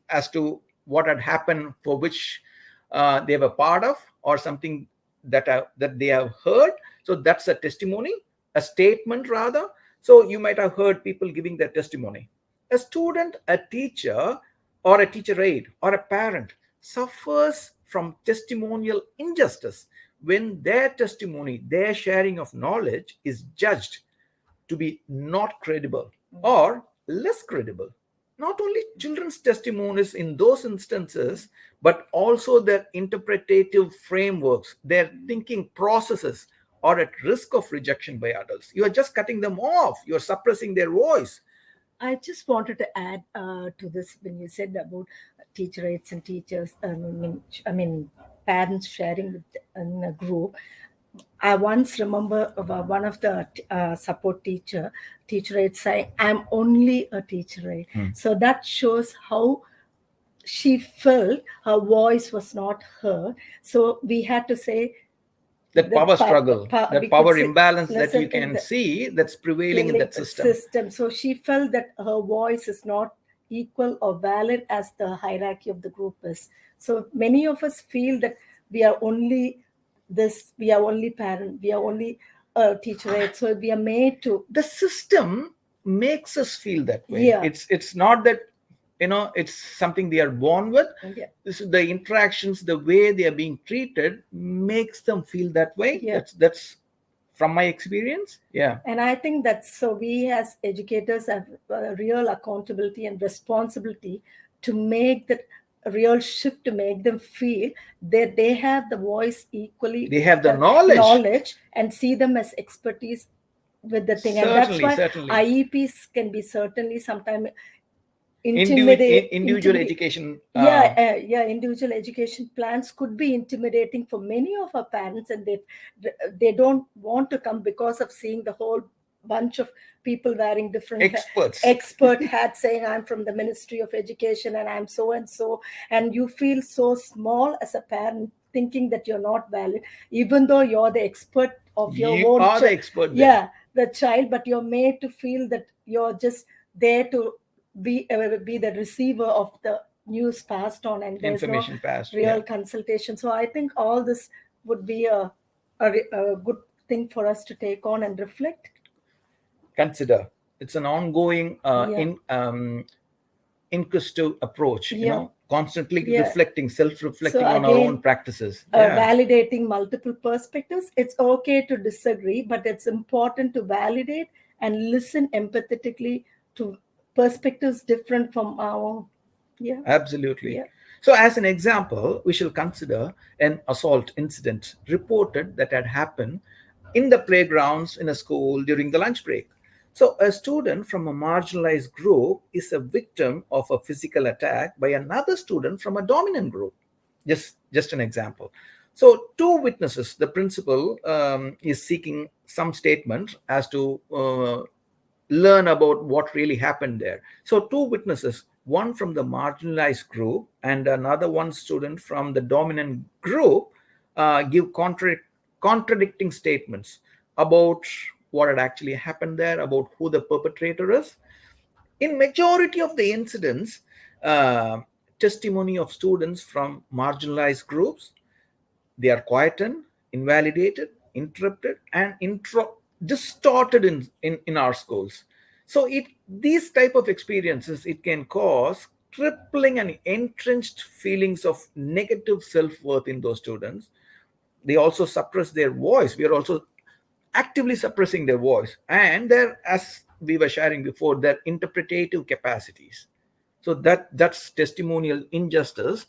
as to what had happened for which they were part of, or something that they have heard. So that's a testimony, a statement rather. So you might have heard people giving their testimony. A student, a teacher, or a teacher aide, or a parent suffers from testimonial injustice when their testimony, their sharing of knowledge, is judged to be not credible or less credible. Not only children's testimonies in those instances, but also their interpretative frameworks, their thinking processes are at risk of rejection by adults. You are just cutting them off. You are suppressing their voice. I just wanted to add to this when you said about teacher aides and teachers. I mean, parents sharing with in a group. I once remember one of the support teacher aides saying, "I'm only a teacher aide." So that shows how she felt her voice was not heard. So we had to say that the power struggle, that we could power say, imbalance that listen you to can the see that's prevailing in that system. So she felt that her voice is not equal or valid as the hierarchy of the group is. So many of us feel that we are only this, we are only parent, we are only teacher aide. So we are made to, The system makes us feel that way. Yeah. It's not that, it's something they are born with. Yeah. This is the interactions, the way they are being treated makes them feel that way. Yeah. That's from my experience. Yeah. And I think that's so we as educators have real accountability and responsibility to make that real shift, to make them feel that they have the voice equally. They have the knowledge. And see them as expertise with the thing. Certainly, and that's why certainly. IEPs can be certainly sometimes Individual education. Individual education plans could be intimidating for many of our parents, and they don't want to come because of seeing the whole bunch of people wearing different expert hats saying, "I'm from the Ministry of Education and I'm so and so," and you feel so small as a parent, thinking that you're not valid, even though you're the expert of your own child. The expert there. Yeah, the child, but you're made to feel that you're just there to be the receiver of the news passed on, and there's information no passed, real consultation. So I think all this would be a good thing for us to take on and reflect. Consider it's an ongoing inquisitive approach, constantly reflecting, self-reflecting on our own practices. Validating multiple perspectives. It's okay to disagree, but it's important to validate and listen empathetically to perspectives different from our own. Absolutely. So as an example, we shall consider an assault incident reported that had happened in the playgrounds in a school during the lunch break. So a student from a marginalized group is a victim of a physical attack by another student from a dominant group. Just an example. So two witnesses, the principal is seeking some statement as to learn about what really happened there. So two witnesses, one from the marginalized group and another one student from the dominant group, give contradicting statements about what had actually happened there, about who the perpetrator is. In majority of the incidents, testimony of students from marginalized groups, they are quietened, invalidated, interrupted, and distorted in our schools. So these type of experiences, it can cause crippling and entrenched feelings of negative self-worth in those students. They also suppress their voice. We are also actively suppressing their voice, and their, as we were sharing before, their interpretative capacities. So that's testimonial injustice,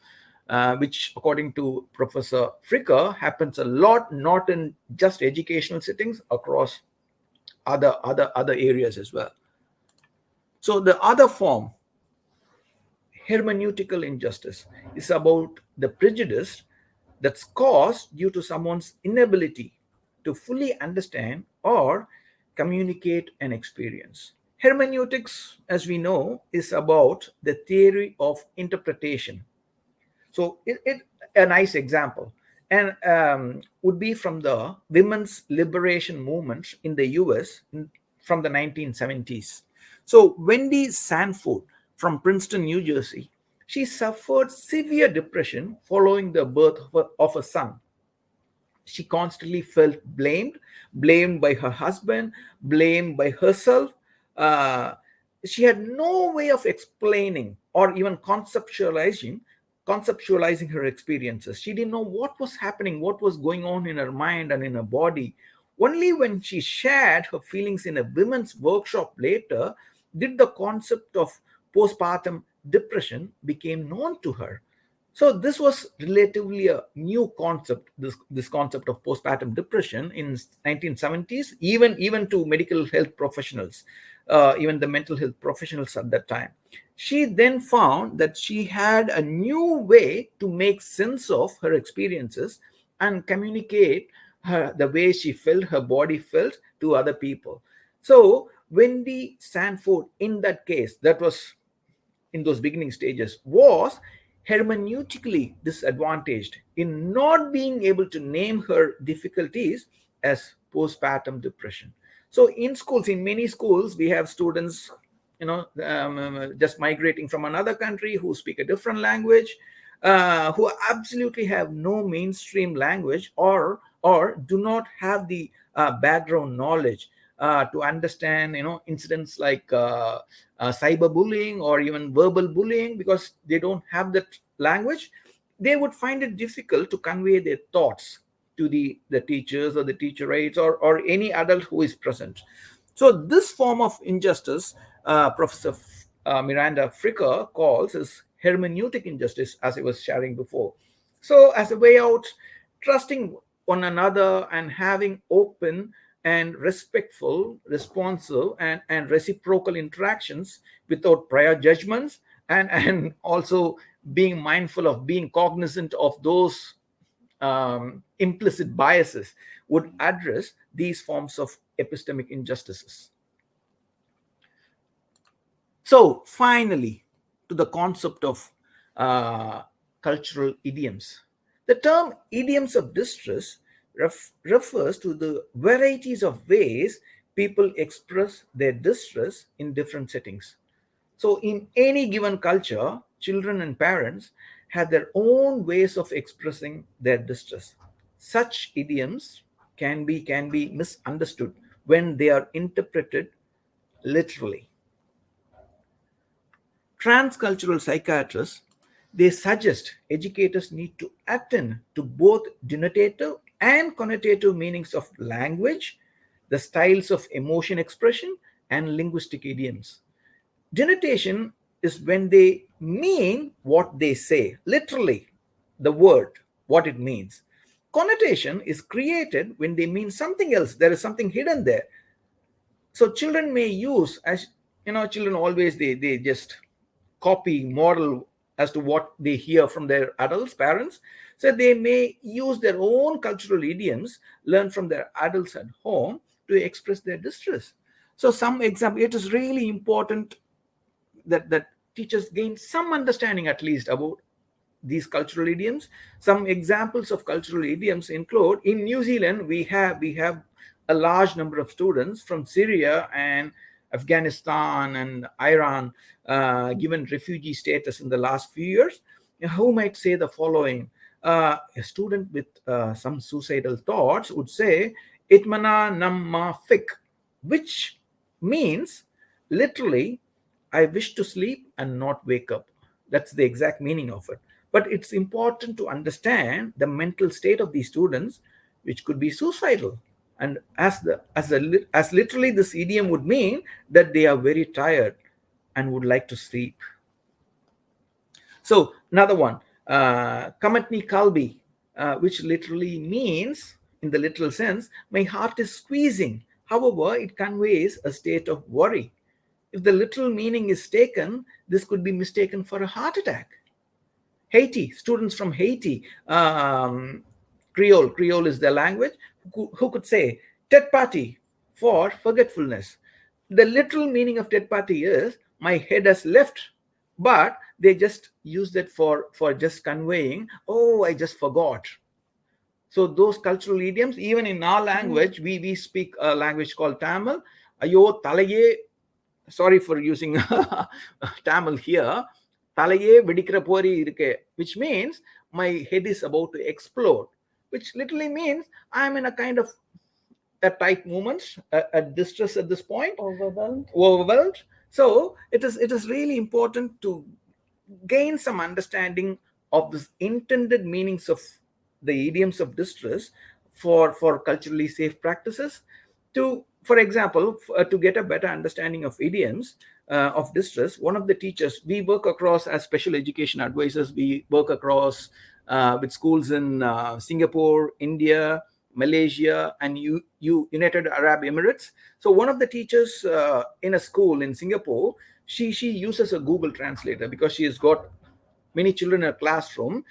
which according to Professor Fricker happens a lot, not in just educational settings, across other areas as well. So the other form, hermeneutical injustice, is about the prejudice that's caused due to someone's inability to fully understand or communicate an experience. Hermeneutics, as we know, is about the theory of interpretation. So a nice example and would be from the women's liberation movement in the US from the 1970s. So Wendy Sanford from Princeton, New Jersey, she suffered severe depression following the birth of a son. She constantly felt blamed by her husband, blamed by herself. She had no way of explaining or even conceptualizing her experiences. She didn't know what was happening, what was going on in her mind and in her body. Only when she shared her feelings in a women's workshop later did the concept of postpartum depression became known to her. So this was relatively a new concept, this concept of postpartum depression in 1970s, even to medical health professionals. even the mental health professionals at that time. She then found that she had a new way to make sense of her experiences and communicate the way she felt, her body felt, to other people. So Wendy Sanford, in that case, that was in those beginning stages, was hermeneutically disadvantaged in not being able to name her difficulties as postpartum depression. So in schools, in many schools, we have students, just migrating from another country who speak a different language, who absolutely have no mainstream language, or do not have the background knowledge to understand incidents like cyberbullying or even verbal bullying, because they don't have that language. They would find it difficult to convey their thoughts to the teachers or the teacher aides, or any adult who is present. So this form of injustice, Professor Miranda Fricker calls is hermeneutic injustice, as I was sharing before. So as a way out, trusting one another and having open and respectful, responsive, and reciprocal interactions without prior judgments, and also being mindful of being cognizant of those implicit biases, would address these forms of epistemic injustices. So finally, to the concept of cultural idioms. The term idioms of distress refers to the varieties of ways people express their distress in different settings. So in any given culture, children and parents have their own ways of expressing their distress. Such idioms can be misunderstood when they are interpreted literally. Transcultural psychiatrists, they suggest educators need to attend to both denotative and connotative meanings of language, the styles of emotion expression, and linguistic idioms. Denotation is when they mean what they say, literally, the word, what it means. Connotation is created when they mean something else. There is something hidden there. So children may use, as children always, they just copy, model as to what they hear from their adults, parents. So they may use their own cultural idioms, learn from their adults at home, to express their distress. So some example, it is really important that teachers gain some understanding at least about these cultural idioms. Some examples of cultural idioms include, in New Zealand, we have a large number of students from Syria and Afghanistan and Iran, given refugee status in the last few years, who might say the following. A student with some suicidal thoughts would say, Itmana namma fik, which means literally, I wish to sleep and not wake up. That's the exact meaning of it. But it's important to understand the mental state of these students, which could be suicidal. And as literally this idiom would mean that they are very tired and would like to sleep. So another one, Kamatni Kalbi, which literally means, in the literal sense, my heart is squeezing. However, it conveys a state of worry. If the literal meaning is taken, this could be mistaken for a heart attack. Haiti, students from Haiti, Creole is their language, who could say Tet Party for forgetfulness. The literal meaning of Tet Party is my head has left, but they just use that for just conveying, oh, I just forgot. So those cultural idioms, even in our language, we speak a language called Tamil. Ayo talaye, sorry for using Tamil here, talaye vedikra pori iruke, which means my head is about to explode, which literally means I'm in a kind of a tight moment, a distress at this point, overwhelmed. So it is really important to gain some understanding of this intended meanings of the idioms of distress for culturally safe practices. For example, to get a better understanding of idioms of distress, one of the teachers, we work across as special education advisors, we work across with schools in Singapore, India, Malaysia, and United Arab Emirates. So one of the teachers in a school in Singapore, she uses a Google Translator because she has got many children in a classroom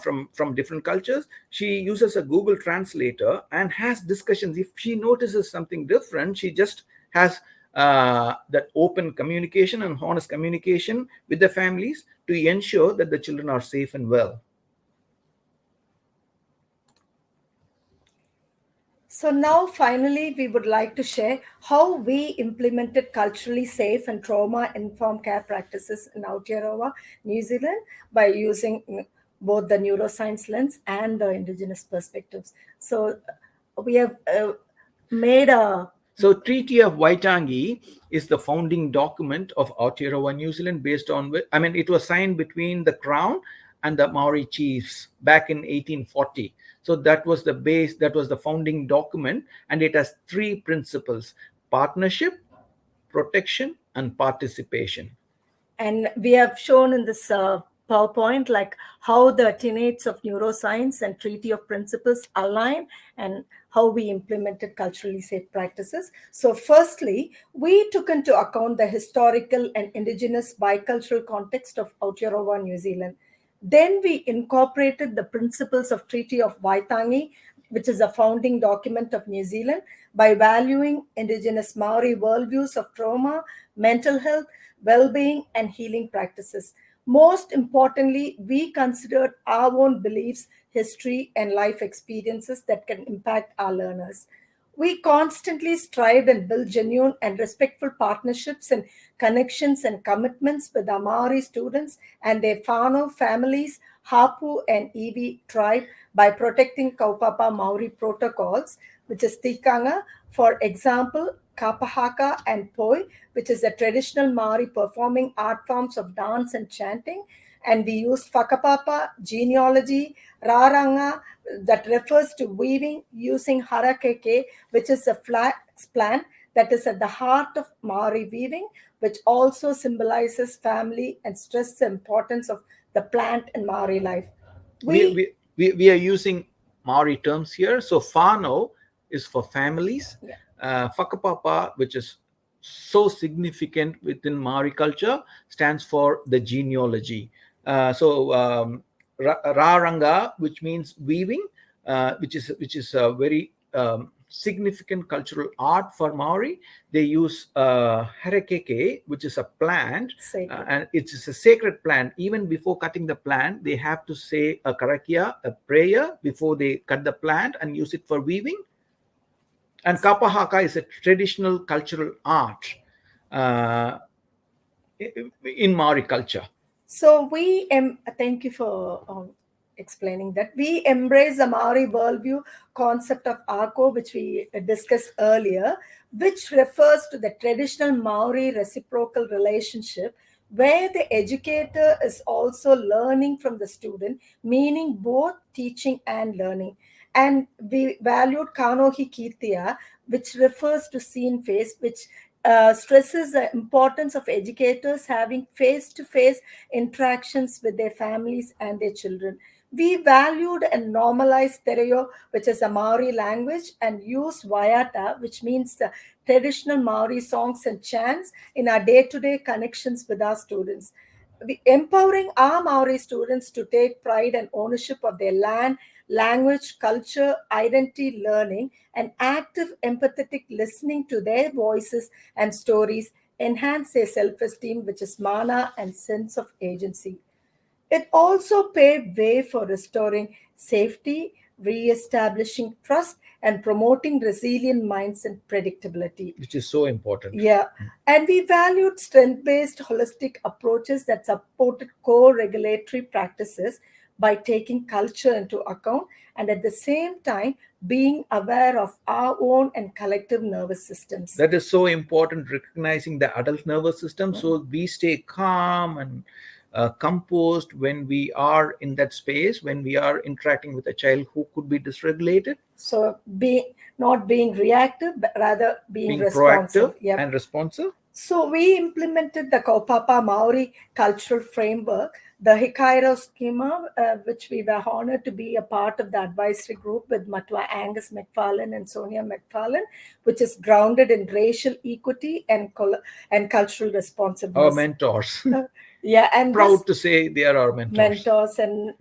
from different cultures. She uses a Google Translator and has discussions. If she notices something different, she just has that open communication and honest communication with the families to ensure that the children are safe and well. So now finally, we would like to share how we implemented culturally safe and trauma-informed care practices in Aotearoa, New Zealand by using both the neuroscience lens and the indigenous perspectives. So we have made a... So Treaty of Waitangi is the founding document of Aotearoa New Zealand based on, it was signed between the Crown and the Maori chiefs back in 1840. So that was the base, that was the founding document, and it has three principles: partnership, protection, and participation. And we have shown in this PowerPoint like how the tenets of neuroscience and Treaty of Principles align and how we implemented culturally safe practices. So firstly, we took into account the historical and indigenous bicultural context of Aotearoa, New Zealand. Then we incorporated the principles of Treaty of Waitangi, which is a founding document of New Zealand, by valuing indigenous Maori worldviews of trauma, mental health, well-being, and healing practices. Most importantly, we considered our own beliefs, history, and life experiences that can impact our learners. We constantly strive and build genuine and respectful partnerships and connections and commitments with our Maori students and their whānau families, Hapu and Iwi tribe by protecting Kaupapa Maori protocols, which is tikanga, for example, kapahaka and poi, which is a traditional Maori performing art forms of dance and chanting. And we used whakapapa, genealogy, raranga, that refers to weaving using harakeke, which is a flax plant that is at the heart of Maori weaving, which also symbolizes family and stresses the importance of the plant in Maori life. We are using Maori terms here. So whānau is for families. Whakapapa, which is so significant within Maori culture, stands for the genealogy. Raranga, which means weaving, which is a very significant cultural art for Maori. They use harakeke, which is a plant, and it is a sacred plant. Even before cutting the plant, they have to say a karakia, a prayer, before they cut the plant and use it for weaving. And kapahaka is a traditional cultural art in Maori culture. So thank you for explaining that. We embrace the Maori worldview concept of ako, which we discussed earlier, which refers to the traditional Maori reciprocal relationship where the educator is also learning from the student, meaning both teaching and learning. And we valued Kanohi Kirtia, which refers to seen face, which stresses the importance of educators having face-to-face interactions with their families and their children. We valued and normalized Tereo, which is a Maori language, and used Waiata, which means the traditional Maori songs and chants in our day-to-day connections with our students. Empowering our Maori students to take pride and ownership of their land, language, culture, identity, learning, and active empathetic listening to their voices and stories enhance their self-esteem, which is mana and sense of agency. It also paved way for restoring safety, re-establishing trust, and promoting resilient minds and predictability. Which is so important. Yeah. And we valued strength-based holistic approaches that supported co-regulatory practices by taking culture into account and at the same time being aware of our own and collective nervous systems. That is so important, recognizing the adult nervous system. So we stay calm and composed when we are in that space, when we are interacting with a child who could be dysregulated. So not being reactive, but rather being Being responsive. proactive Yep. and responsive. So we implemented the Kaupapa Maori cultural framework, the Hikairo schema, which we were honored to be a part of the advisory group with Matwa Angus McFarlane and Sonia McFarlane, which is grounded in racial equity and cultural responsiveness. Our mentors. Yeah, and Proud to say they are our mentors. And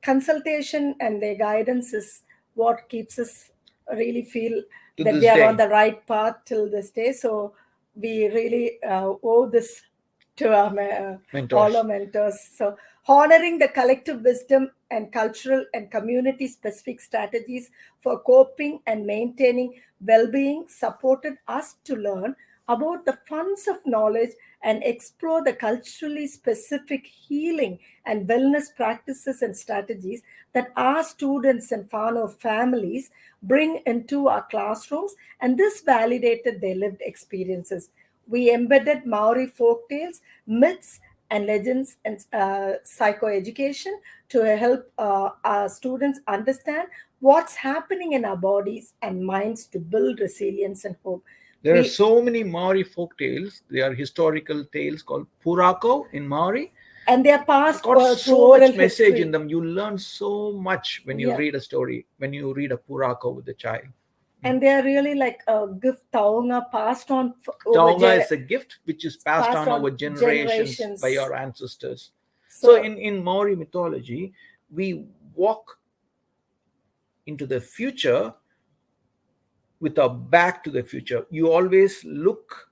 consultation and their guidance is what keeps us really feel To that this we are day. on the right path till this day. So we really owe this to our all our mentors. So honoring the collective wisdom and cultural and community specific strategies for coping and maintaining well-being supported us to learn about the funds of knowledge and explore the culturally specific healing and wellness practices and strategies that our students and Fano families bring into our classrooms, and this validated their lived experiences. We embedded Maori folktales, myths, and legends and psychoeducation to help our students understand what's happening in our bodies and minds to build resilience and hope. There are so many Maori folk tales. They are historical tales called purako in Maori. And they are passed Got through so oral much message history. in them. You learn so much when you read a story, when you read a purako with a child. And they are really like a gift taonga passed on. Taonga is a gift which is passed on over generations by our ancestors. So in Maori mythology, we walk into the future with our back to the future. You always look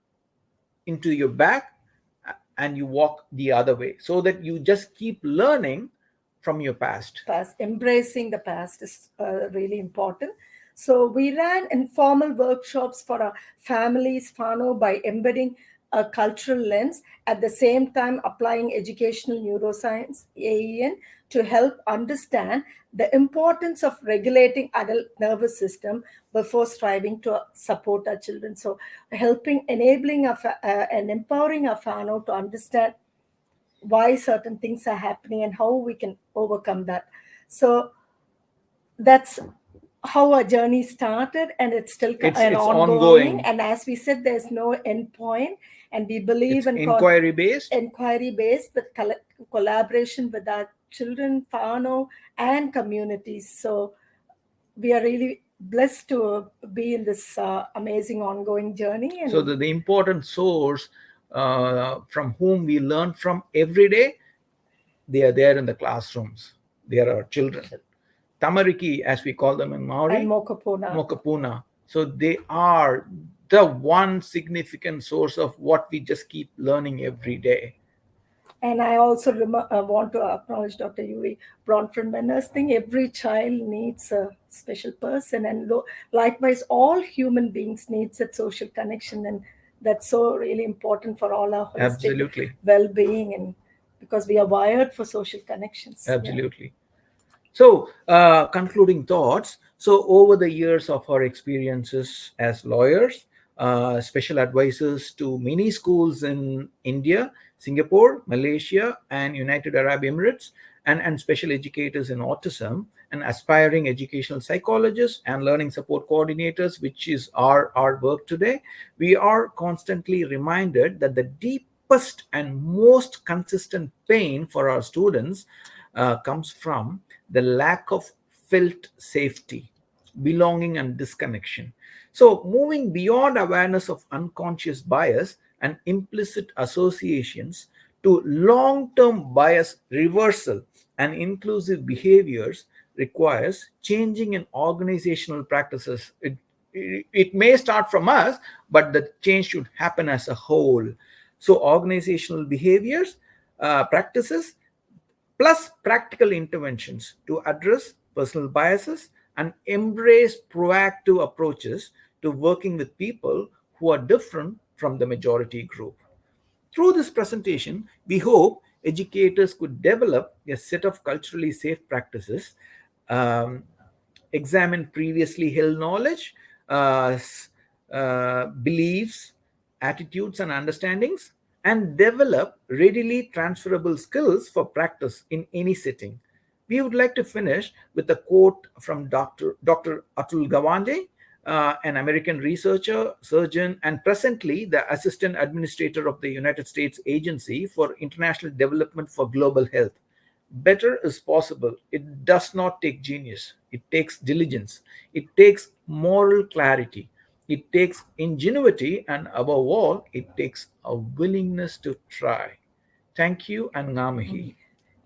into your back and you walk the other way, so that you just keep learning from your past. Embracing the past is really important. So we ran informal workshops for our families, Fano, by embedding a cultural lens, at the same time applying educational neuroscience, AEN, to help understand the importance of regulating adult nervous system before striving to support our children. So enabling and empowering our Fano to understand why certain things are happening and how we can overcome that. So that's how our journey started, and it's still it's ongoing. And as we said, there's no end point, and we believe in inquiry based with collaboration with our children, Fano, and communities. So we are really blessed to be in this amazing ongoing journey. And so the important source from whom we learn from every day, they are there in the classrooms. They are our children. Tamariki, as we call them in Maori, and Mokopuna. So they are the one significant source of what we just keep learning every day. And I also want to acknowledge Dr. Yuri Bronfman-Benner's thing. Every child needs a special person, and likewise, all human beings needs that social connection, and that's so really important for all our holistic well-being, and because we are wired for social connections. Absolutely. So, concluding thoughts. So, over the years of our experiences as lawyers, special advisors to many schools in India, Singapore, Malaysia, and United Arab Emirates, and special educators in autism, and aspiring educational psychologists and learning support coordinators, which is our work today, we are constantly reminded that the deepest and most consistent pain for our students comes from the lack of felt safety, belonging, and disconnection. So, moving beyond awareness of unconscious bias and implicit associations to long-term bias reversal and inclusive behaviors requires changing in organizational practices. It may start from us, but the change should happen as a whole. So, organizational behaviors, practices, plus practical interventions to address personal biases and embrace proactive approaches to working with people who are different from the majority group. Through this presentation, we hope educators could develop a set of culturally safe practices, examine previously held knowledge, beliefs, attitudes, and understandings, and develop readily transferable skills for practice in any setting. We would like to finish with a quote from Dr. Atul Gawande, an American researcher, surgeon, and presently the Assistant Administrator of the United States Agency for International Development for Global Health. Better is possible. It does not take genius. It takes diligence. It takes moral clarity. It takes ingenuity. And above all, it takes a willingness to try. Thank you and Ngamahi.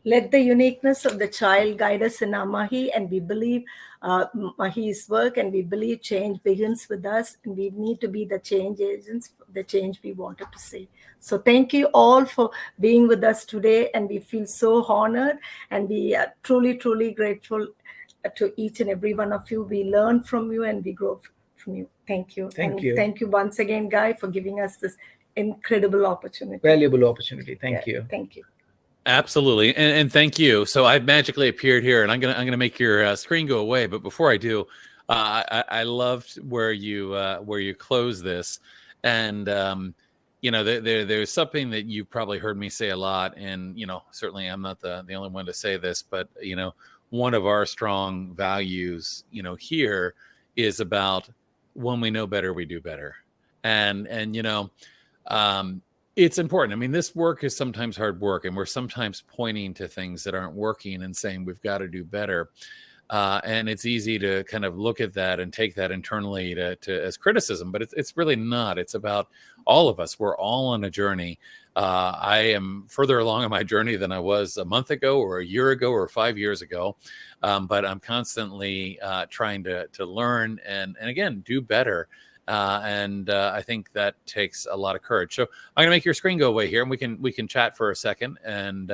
Let the uniqueness of the child guide us in our Mahi, and we believe Mahi's work, and we believe change begins with us, and we need to be the change agents, the change we wanted to see. So thank you all for being with us today, and we feel so honored, and we are truly, truly grateful to each and every one of you. We learn from you, and we grow from you. Thank you. Thank you. Thank you once again, Guy, for giving us this incredible opportunity. Valuable opportunity. Thank you. Thank you. Absolutely, and thank you. So I've magically appeared here, and I'm gonna make your screen go away. But before I do, I loved where you close this, and there's something that you've probably heard me say a lot, and certainly I'm not the only one to say this, but one of our strong values here is about when we know better, we do better, and it's important. I mean, this work is sometimes hard work, and we're sometimes pointing to things that aren't working and saying we've got to do better. And it's easy to kind of look at that and take that internally to as criticism, but it's really not. It's about all of us. We're all on a journey. I am further along on my journey than I was a month ago or a year ago or 5 years ago. But I'm constantly trying to learn and again, do better. I think that takes a lot of courage. So I'm gonna make your screen go away here, and we can chat for a second. And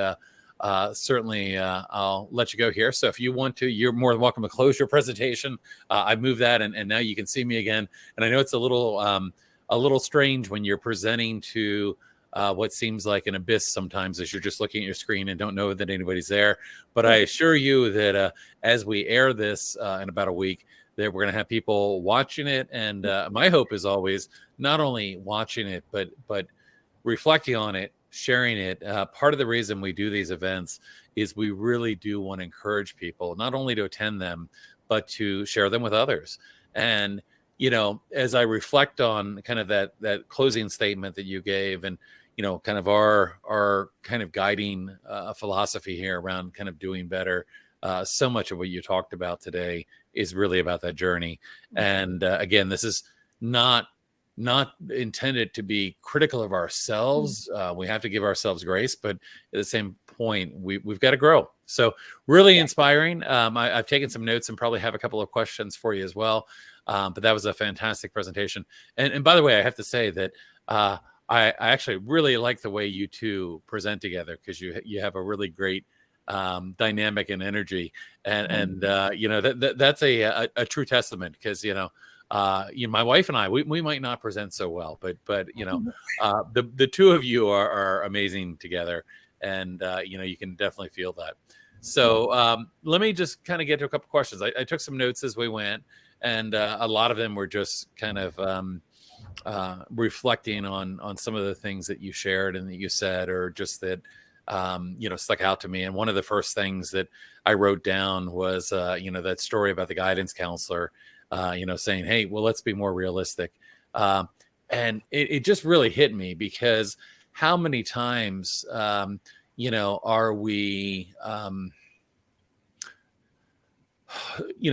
certainly I'll let you go here. So if you want to, you're more than welcome to close your presentation. I've moved that, and now you can see me again. And I know it's a little strange when you're presenting to what seems like an abyss sometimes, as you're just looking at your screen and don't know that anybody's there. But I assure you that as we air this in about a week, that we're going to have people watching it. And my hope is always not only watching it, but reflecting on it, sharing it. Part of the reason we do these events is we really do want to encourage people not only to attend them, but to share them with others. And, as I reflect on kind of that closing statement that you gave, and, kind of our kind of guiding philosophy here around kind of doing better, so much of what you talked about today is really about that journey. And again, this is not intended to be critical of ourselves. We have to give ourselves grace, but at the same point, we've got to grow. So really inspiring. I've taken some notes and probably have a couple of questions for you as well. But that was a fantastic presentation. And by the way, I have to say that I actually really like the way you two present together, because you have a really great dynamic and energy, and that's a true testament, because my wife and I, we might not present so well, but the two of you are amazing together, and you can definitely feel that. So let me just kind of get to a couple questions. I took some notes as we went, and a lot of them were just kind of reflecting on some of the things that you shared and that you said, or just that stuck out to me. And one of the first things that I wrote down was, that story about the guidance counselor, saying, hey, well, let's be more realistic. And it just really hit me, because how many times, are we,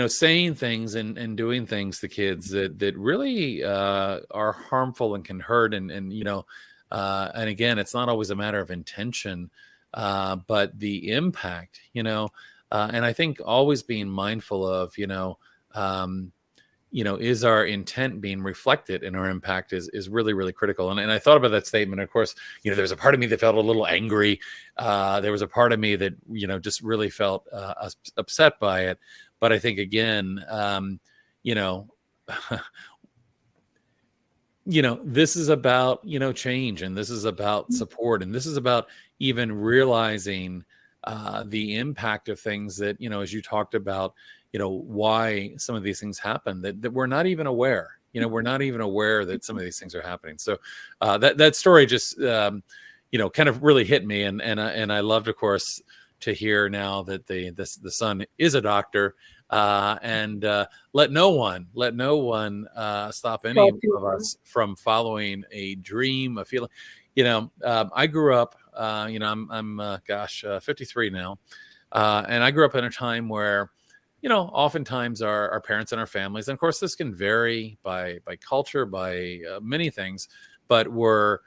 saying things and doing things to kids that really are harmful and can hurt. And again, it's not always a matter of intention, but the impact, and I think always being mindful of, is our intent being reflected in our impact is really, really critical. And I thought about that statement. Of course, there was a part of me that felt a little angry. There was a part of me that, just really felt upset by it. But I think, again, this is about, change, and this is about support, and this is about even realizing the impact of things that, as you talked about, why some of these things happen that we're not even aware, we're not even aware that some of these things are happening. So that story just, kind of really hit me. And I loved, of course, to hear now that the son is a doctor, and let no one stop any Stop you. of us from following a dream, a feeling. I grew up. I'm 53 now, and I grew up in a time where, oftentimes our parents and our families, and of course this can vary by culture, by many things, but were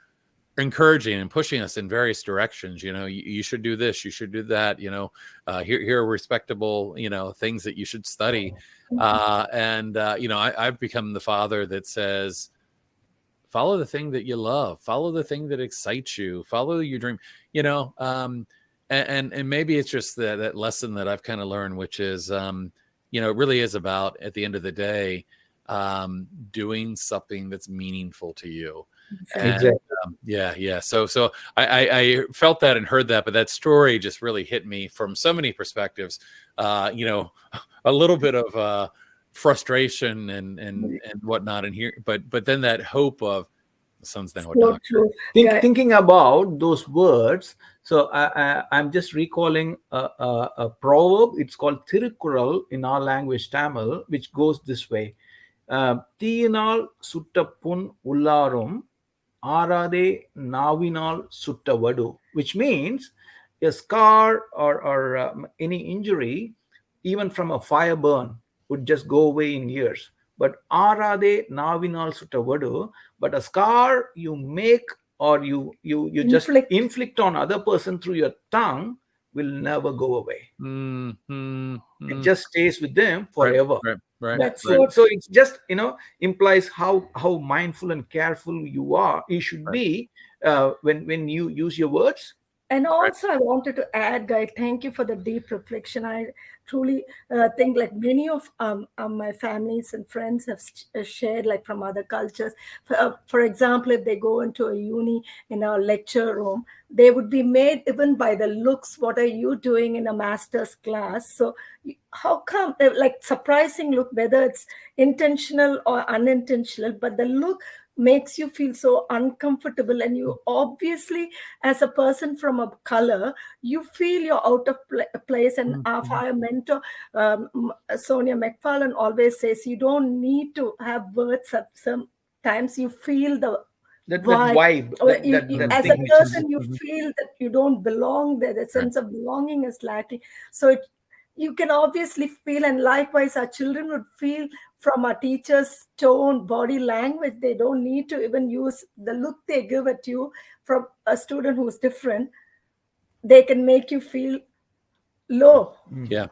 encouraging and pushing us in various directions. You should do this, you should do that. Here are respectable, things that you should study. I've become the father that says, follow the thing that you love, follow the thing that excites you, follow your dream. And maybe it's just that lesson that I've kind of learned, which is, it really is about, at the end of the day, doing something that's meaningful to you. Exactly. And so I felt that and heard that, but that story just really hit me from so many perspectives. A little bit of frustration and whatnot in here, but then that hope of the son's now a doctor. Thinking about those words, so I'm just recalling a proverb. It's called Tirukkural in our language, Tamil, which goes this way: Tiyinal sutta pun ullarum arade navinal sutta vadu, which means a scar or any injury, even from a fire burn, would just go away in years. But arade navinal sutta vadu, but a scar you make or you just inflict on other person through your tongue will never go away. It just stays with them forever. Right. So it's just implies how mindful and careful you should be when you use your words. And also, I wanted to add, Guy, thank you for the deep reflection. I truly think, like many of my families and friends have shared, like from other cultures. For example, if they go into a uni in a lecture room, they would be made even by the looks. What are you doing in a master's class? So how come, like surprising look, whether it's intentional or unintentional, but the look makes you feel so uncomfortable, and you obviously, as a person from a color, you feel you're out of place. And our mentor, Sonia McFarlane, always says you don't need to have words. Sometimes you feel the vibe. As a person, you feel that you don't belong there. The sense of belonging is lacking. So you can obviously feel, and likewise our children would feel from our teachers' tone, body language. They don't need to even use the look they give at you. From a student who's different, they can make you feel low. Yeah.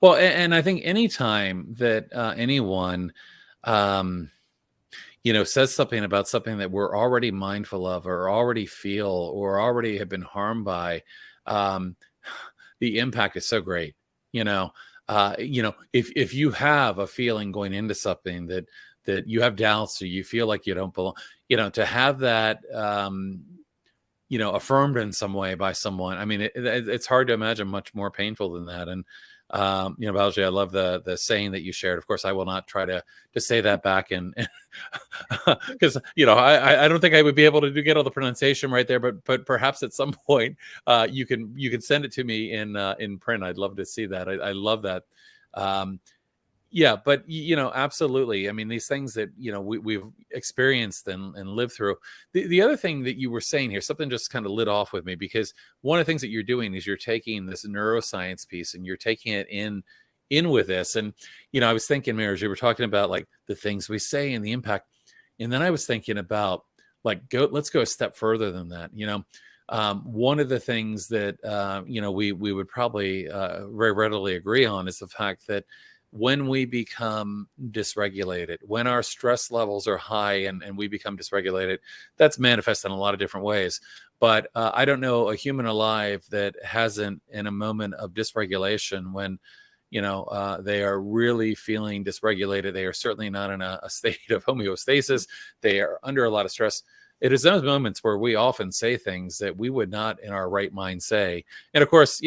Well, and I think anytime that anyone says something about something that we're already mindful of or already feel or already have been harmed by, the impact is so great. If you have a feeling going into something that you have doubts or you feel like you don't belong, to have that, affirmed in some way by someone. I mean, it's hard to imagine much more painful than that. And, Balaji, I love the saying that you shared. Of course, I will not try to say that back, and because I don't think I would be able to get all the pronunciation right there. But perhaps at some point you can send it to me in print. I'd love to see that. I love that. But absolutely. I mean, these things that we've experienced and lived through. The other thing that you were saying here, something just kind of lit off with me, because one of the things that you're doing is you're taking this neuroscience piece and you're taking it in with this. And I was thinking, Meera, you were talking about like the things we say and the impact, and then I was thinking about let's go a step further than that. One of the things that we would probably very readily agree on is the fact that when we become dysregulated, when our stress levels are high and we become dysregulated, that's manifest in a lot of different ways. But I don't know a human alive that hasn't, in a moment of dysregulation, when they are really feeling dysregulated, they are certainly not in a state of homeostasis, they are under a lot of stress. It is those moments where we often say things that we would not in our right mind say. And of course,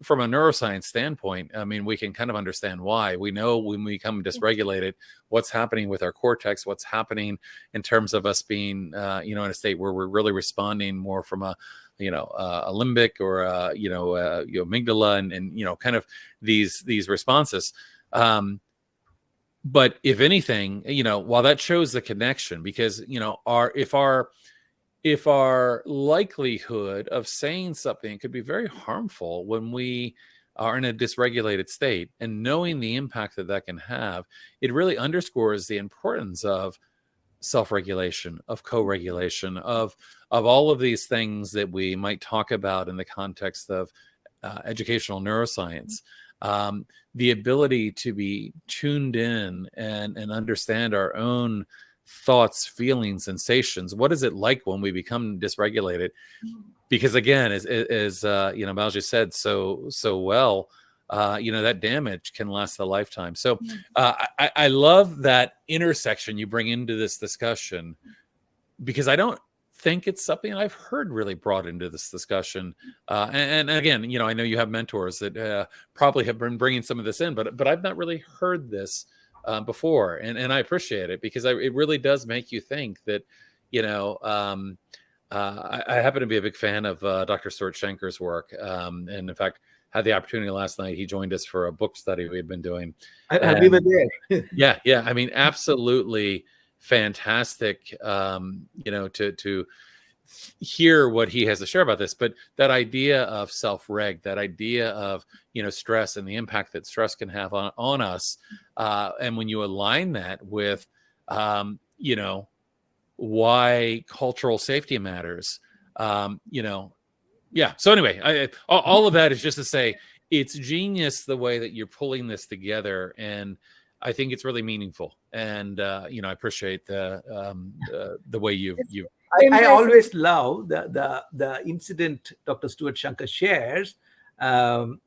from a neuroscience standpoint, I mean, we can kind of understand why. We know when we become dysregulated, what's happening with our cortex, what's happening in terms of us being, in a state where we're really responding more from a limbic or amygdala and kind of these responses. But if anything, while that shows the connection, because if our likelihood of saying something could be very harmful when we are in a dysregulated state, and knowing the impact that can have, it really underscores the importance of self-regulation, of co-regulation, of all of these things that we might talk about in the context of educational neuroscience. The ability to be tuned in and understand our own thoughts, feelings, sensations. What is it like when we become dysregulated? Because again, as Balaji said so well, that damage can last a lifetime. So I love that intersection you bring into this discussion, because I don't think it's something I've heard really brought into this discussion. And again, I know you have mentors that probably have been bringing some of this in, but I've not really heard this before, and I appreciate it, because it really does make you think that, I happen to be a big fan of Dr. Stuart Schenker's work, and in fact had the opportunity last night. He joined us for a book study we had been doing. We were there. yeah, I mean, absolutely fantastic, to hear what he has to share about this. But that idea of self-reg, that idea of stress and the impact that stress can have on us, and when you align that with why cultural safety matters, so anyway, all of that is just to say it's genius the way that you're pulling this together, and I think it's really meaningful, and I appreciate the way you've I always love the incident Dr. Stuart Shankar shares. When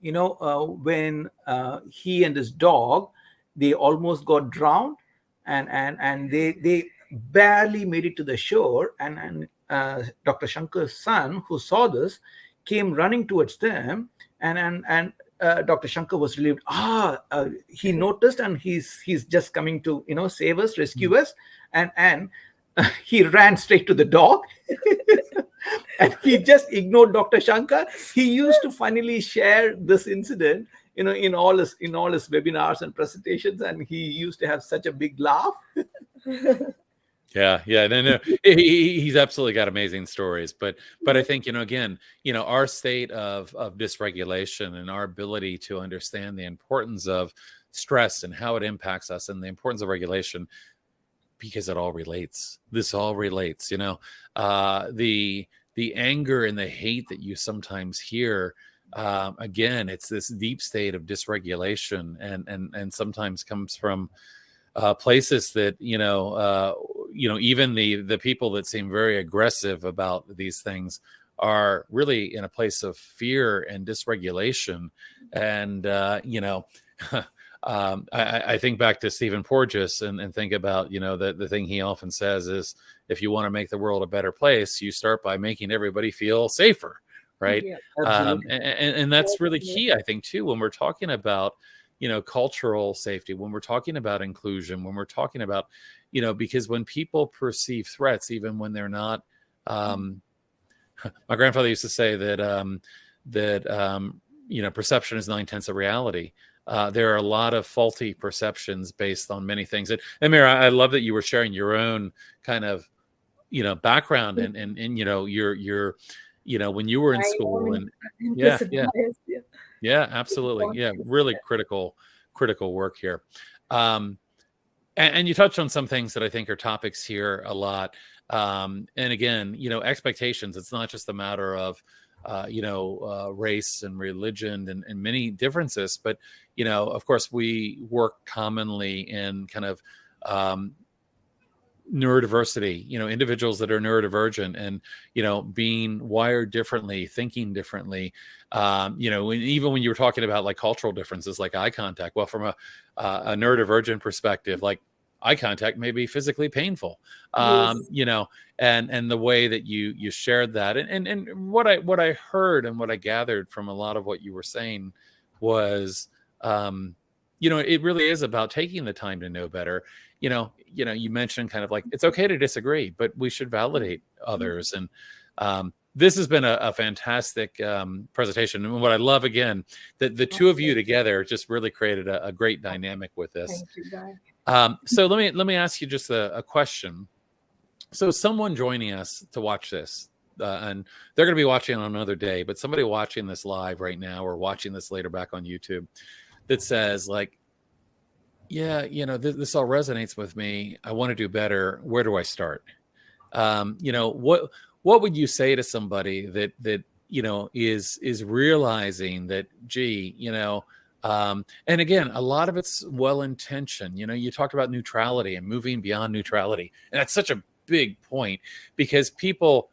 he and his dog, they almost got drowned, and they barely made it to the shore. And Dr. Shankar's son, who saw this, came running towards them, and Dr. Shankar was relieved. He noticed, and he's just coming to save us, rescue us, and he ran straight to the dog. And he just ignored Dr. Shankar. He used to funnily share this incident, in all his webinars and presentations, and he used to have such a big laugh. Yeah. No. He's absolutely got amazing stories, but I think again, our state of dysregulation and our ability to understand the importance of stress and how it impacts us, and the importance of regulation, because it all relates. This all relates. The anger and the hate that you sometimes hear, again, it's this deep state of dysregulation, and sometimes comes from places that even the people that seem very aggressive about these things are really in a place of fear and dysregulation. And I think back to Stephen Porges and think about the thing he often says is, if you want to make the world a better place, you start by making everybody feel safer, right? Yeah, and that's really key, I think, too, when we're talking about cultural safety, when we're talking about inclusion, when we're talking about because when people perceive threats, even when they're not, my grandfather used to say that perception is 9/10 of reality. There are a lot of faulty perceptions based on many things. And Meera, I love that you were sharing your own kind of background and your when you were in school, and yeah, absolutely, yeah, really critical work here. And you touched on some things that I think are topics here a lot. And again, expectations. It's not just a matter of race and religion and many differences, but of course, we work commonly in kind of neurodiversity, individuals that are neurodivergent and, being wired differently, thinking differently, even when you were talking about like cultural differences, like eye contact, well, from a neurodivergent perspective, like eye contact may be physically painful. Yes. You know, and the way that you shared that, and what I heard and what I gathered from a lot of what you were saying was, you know, it really is about taking the time to know better. You mentioned kind of like it's okay to disagree, but we should validate others. And this has been a fantastic presentation. And what I love, again, that the two of you together just really created a great dynamic with this. Thank you, Guy. So let me ask you just a question. So someone joining us to watch this, and they're going to be watching on another day, but somebody watching this live right now or watching this later back on YouTube that says like, yeah, you know, this all resonates with me. I want to do better. Where do I start? You know, what would you say to somebody that you know is realizing that, gee, you know, and again, a lot of it's well-intentioned. You know, you talked about neutrality and moving beyond neutrality, and that's such a big point, because people,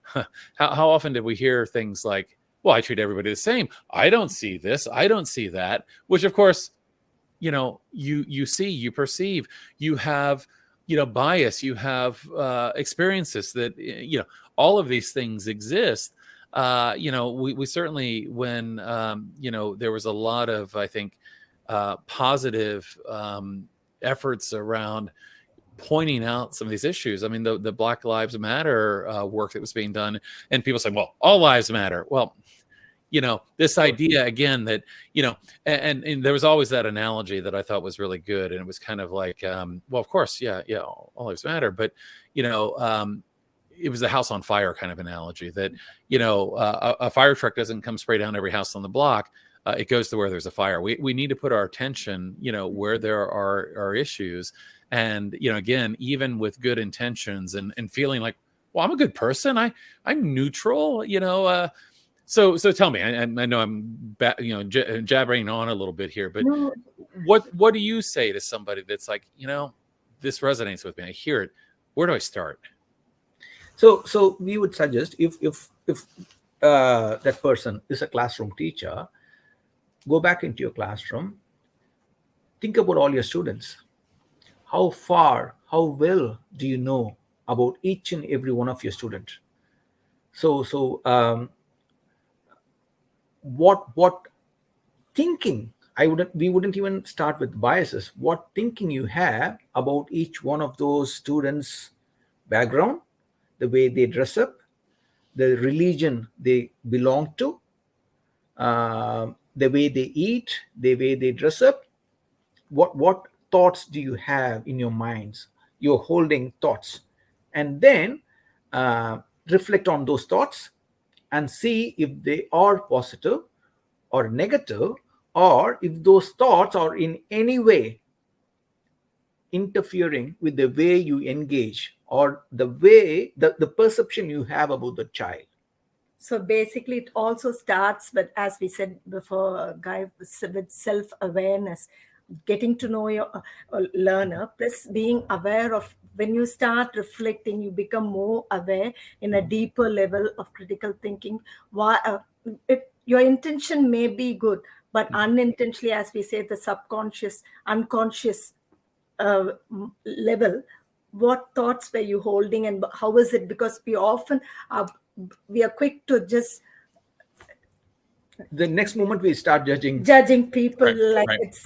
how often did we hear things like, well, I treat everybody the same. I don't see this. I don't see that, which of course, you know, you see, you perceive, you have, you know, bias, you have experiences that, you know, all of these things exist. You know, we certainly, when, you know, there was a lot of, I think, positive efforts around pointing out some of these issues. I mean, the Black Lives Matter work that was being done, and people saying, well, all lives matter. Well, you know, this idea again that, you know, and there was always that analogy that I thought was really good. And it was kind of like, well, of course, yeah, all lives matter. But, you know, it was a house on fire kind of analogy that, you know, a fire truck doesn't come spray down every house on the block. It goes to where there's a fire. We need to put our attention, you know, where there are issues. And, you know, again, even with good intentions and feeling like, well, I'm a good person. I'm neutral, you know. So tell me, I know I'm you know, jabbering on a little bit here, but No. what do you say to somebody that's like, you know, this resonates with me, I hear it, where do I start? So we would suggest, if that person is a classroom teacher, go back into your classroom, think about all your students. How well do you know about each and every one of your students? So what thinking, we wouldn't even start with biases. What thinking you have about each one of those students' background, the way they dress up, the religion they belong to, the way they eat, the way they dress up. What thoughts do you have in your minds? You're holding thoughts, and then reflect on those thoughts and see if they are positive or negative, or if those thoughts are in any way interfering with the way you engage or the way the perception you have about the child. So basically, it also starts with, as we said before, Guy, with self-awareness, getting to know your learner, plus being aware of, when you start reflecting, you become more aware in a deeper level of critical thinking. Why your intention may be good, but unintentionally, as we say, the subconscious, unconscious level, what thoughts were you holding, and how is it? Because we often we are quick to just the next moment we start judging people, it's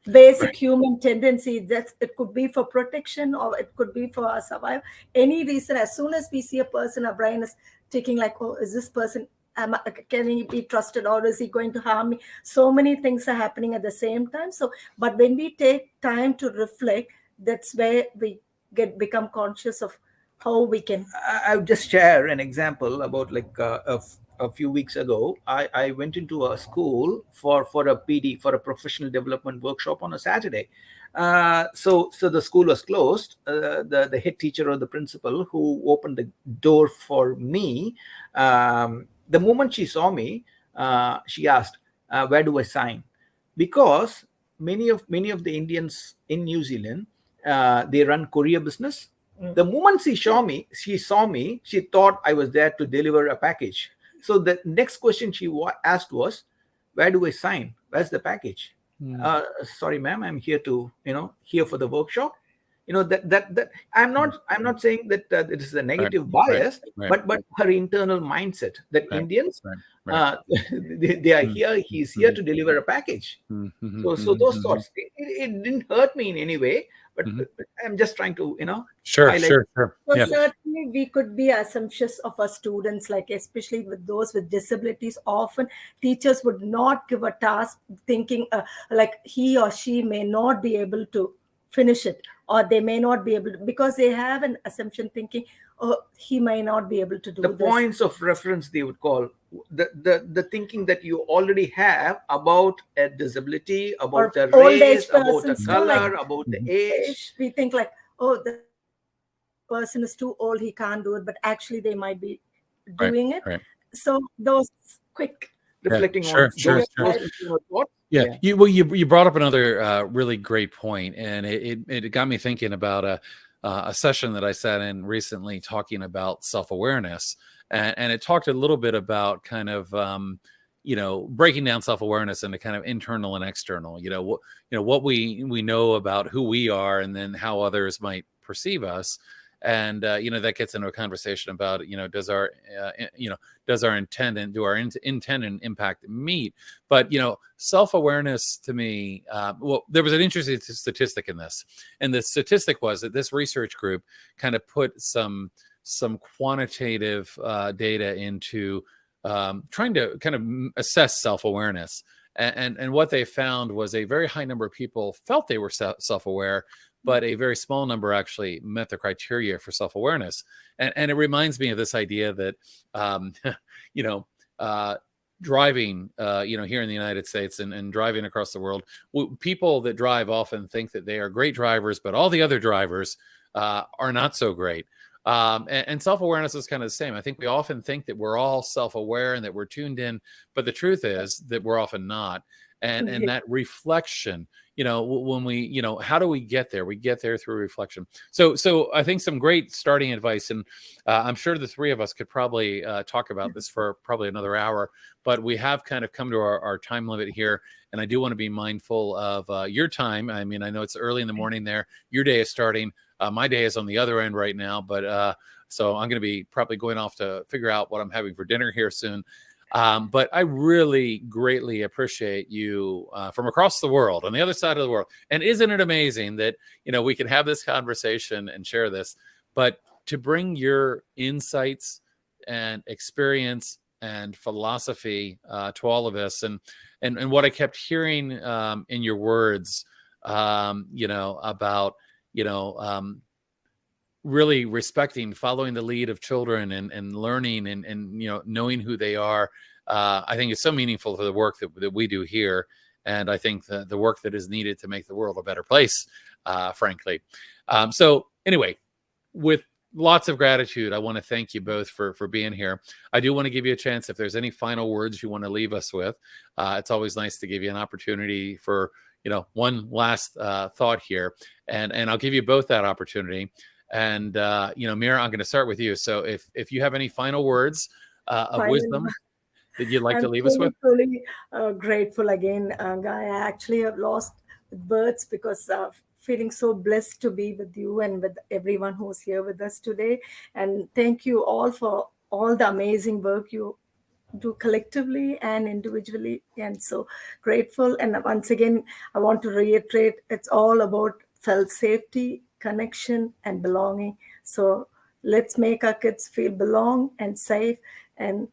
basic human tendency. That it could be for protection, or it could be for our survival, any reason. As soon as we see a person, our brain is ticking like, oh, is this person, can he be trusted, or is he going to harm me? So many things are happening at the same time. So, but when we take time to reflect, that's where we become conscious of how we can. I'll just share an example about, like, a few weeks ago, I went into a school for a PD, for a professional development workshop on a Saturday. So the school was closed. The head teacher or the principal who opened the door for me, the moment she saw me, she asked, where do I sign? Because many of the Indians in New Zealand, they run courier business. The moment she saw me, she thought I was there to deliver a package. So the next question she asked was, where do I sign? Where's the package? Sorry, ma'am, I'm here to, here for the workshop. that I'm not saying that it is a Right, negative right, bias, right, but her internal mindset that right, Indians, right, right. uh, they are Mm, here, he's here mhm, to deliver a package. mhm, mhm, So mhm, those mhm, thoughts, it didn't hurt me in any way, mhm. but I'm just trying to Sure, highlight. sure, sure. So Yeah, certainly we could be assumptuous of our students, like especially with those with disabilities. Often teachers would not give a task thinking like he or she may not be able to finish it, or they may not be able to, because they have an assumption thinking, oh, he may not be able to The do this. points of reference, they would call the thinking that you already have about a disability, Or about a old age race, about a persons too, like color, about the mhm. age. we think like, oh, the person is too old, he can't do it, but actually they might be Right, doing it. right. So those quick Yeah, Reflecting on sure, sure, sure. those replies. internal thoughts. Yeah, Yeah. you brought up another really great point, and it got me thinking about a session that I sat in recently talking about self-awareness, and it talked a little bit about kind of breaking down self-awareness into kind of internal and external. What we know about who we are, and then how others might perceive us. And that gets into a conversation about does our intent and do our intent and impact meet. But self-awareness to me, well, there was an interesting statistic in this, and the statistic was that this research group kind of put some quantitative data into trying to kind of assess self-awareness, and what they found was a very high number of people felt they were self-aware, but a very small number actually met the criteria for self-awareness. And it reminds me of this idea that you know driving here in the United States, and driving across the world, people that drive often think that they are great drivers, but all the other drivers are not so great. And self-awareness is kind of the same. I think we often think that we're all self-aware and that we're tuned in, but the truth is that we're often not. And that reflection, when we, how do we get there? We get there through reflection. So I think some great starting advice, and I'm sure the three of us could probably talk about this for probably another hour, but we have kind of come to our time limit here. And I do want to be mindful of your time. I mean, I know it's early in the morning there. Your day is starting. My day is on the other end right now, but so I'm going to be probably going off to figure out what I'm having for dinner here soon. But I really greatly appreciate you from across the world, on the other side of the world. And isn't it amazing that, we can have this conversation and share this, but to bring your insights and experience and philosophy to all of us, and what I kept hearing in your words, about, really respecting, following the lead of children, and learning, and knowing who they are. I think it's so meaningful for the work that we do here. And I think the work that is needed to make the world a better place, frankly. So anyway, with lots of gratitude, I want to thank you both for being here. I do want to give you a chance, if there's any final words you want to leave us with. It's always nice to give you an opportunity for one last thought here, and I'll give you both that opportunity. And Meera, I'm going to start with you. So if you have any final words of wisdom that you'd like to I'm leave us with. truly grateful again, Guy. I actually have lost words because feeling so blessed to be with you and with everyone who's here with us today. And thank you all for all the amazing work you do collectively and individually. And so grateful. And once again, I want to reiterate, it's all about felt safety, connection, and belonging. So let's make our kids feel belong and safe. And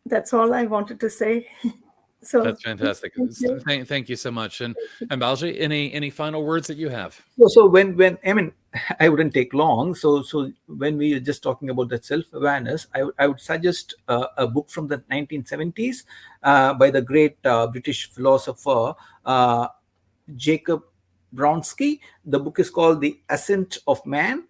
that's all I wanted to say. So That's fantastic. thank you. Thank you so much. And Balaji, any final words that you have? So when I mean, I wouldn't take long. So when we are just talking about that self-awareness, I would suggest a book from the 1970s by the great British philosopher Jacob Bronsky. The book is called The Ascent of Man.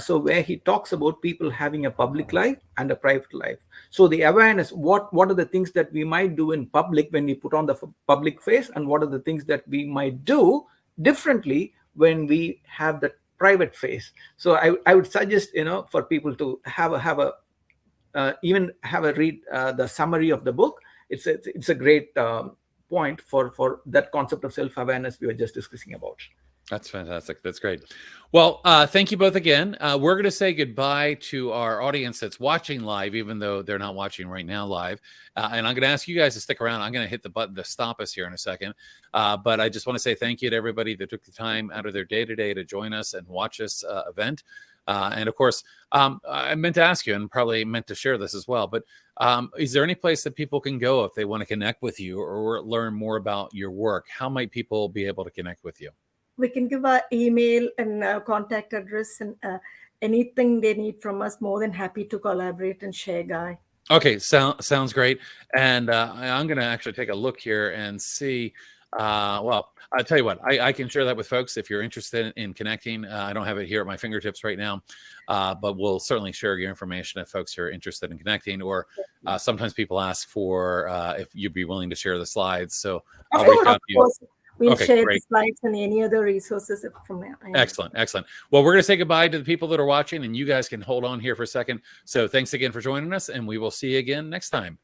So where he talks about people having a public life and a private life. So the awareness, what are the things that we might do in public when we put on the public face, and what are the things that we might do differently when we have that private face. So I would suggest for people to have a even have a read the summary of the book. It's a great point for that concept of self-awareness we were just discussing about. That's fantastic. That's great. Well, thank you both again. We're going to say goodbye to our audience that's watching live, even though they're not watching right now live. And I'm going to ask you guys to stick around. I'm going to hit the button to stop us here in a second. But I just want to say thank you to everybody that took the time out of their day today to join us and watch this event. And of course, I meant to ask you, and probably meant to share this as well, but is there any place that people can go if they want to connect with you or learn more about your work? How might people be able to connect with you? We can give our email and contact address and anything they need from us. More than happy to collaborate and share, Guy. Okay, sounds great. And I'm going to actually take a look here and see. Well, I'll tell you what, I can share that with folks if you're interested in connecting. I don't have it here at my fingertips right now, but we'll certainly share your information if folks are interested in connecting. Or sometimes people ask for if you'd be willing to share the slides. So I'll reach out to you. We'll Okay, share great. the slides and any other resources from there. Excellent. Well, we're going to say goodbye to the people that are watching, and you guys can hold on here for a second. So thanks again for joining us, and we will see you again next time.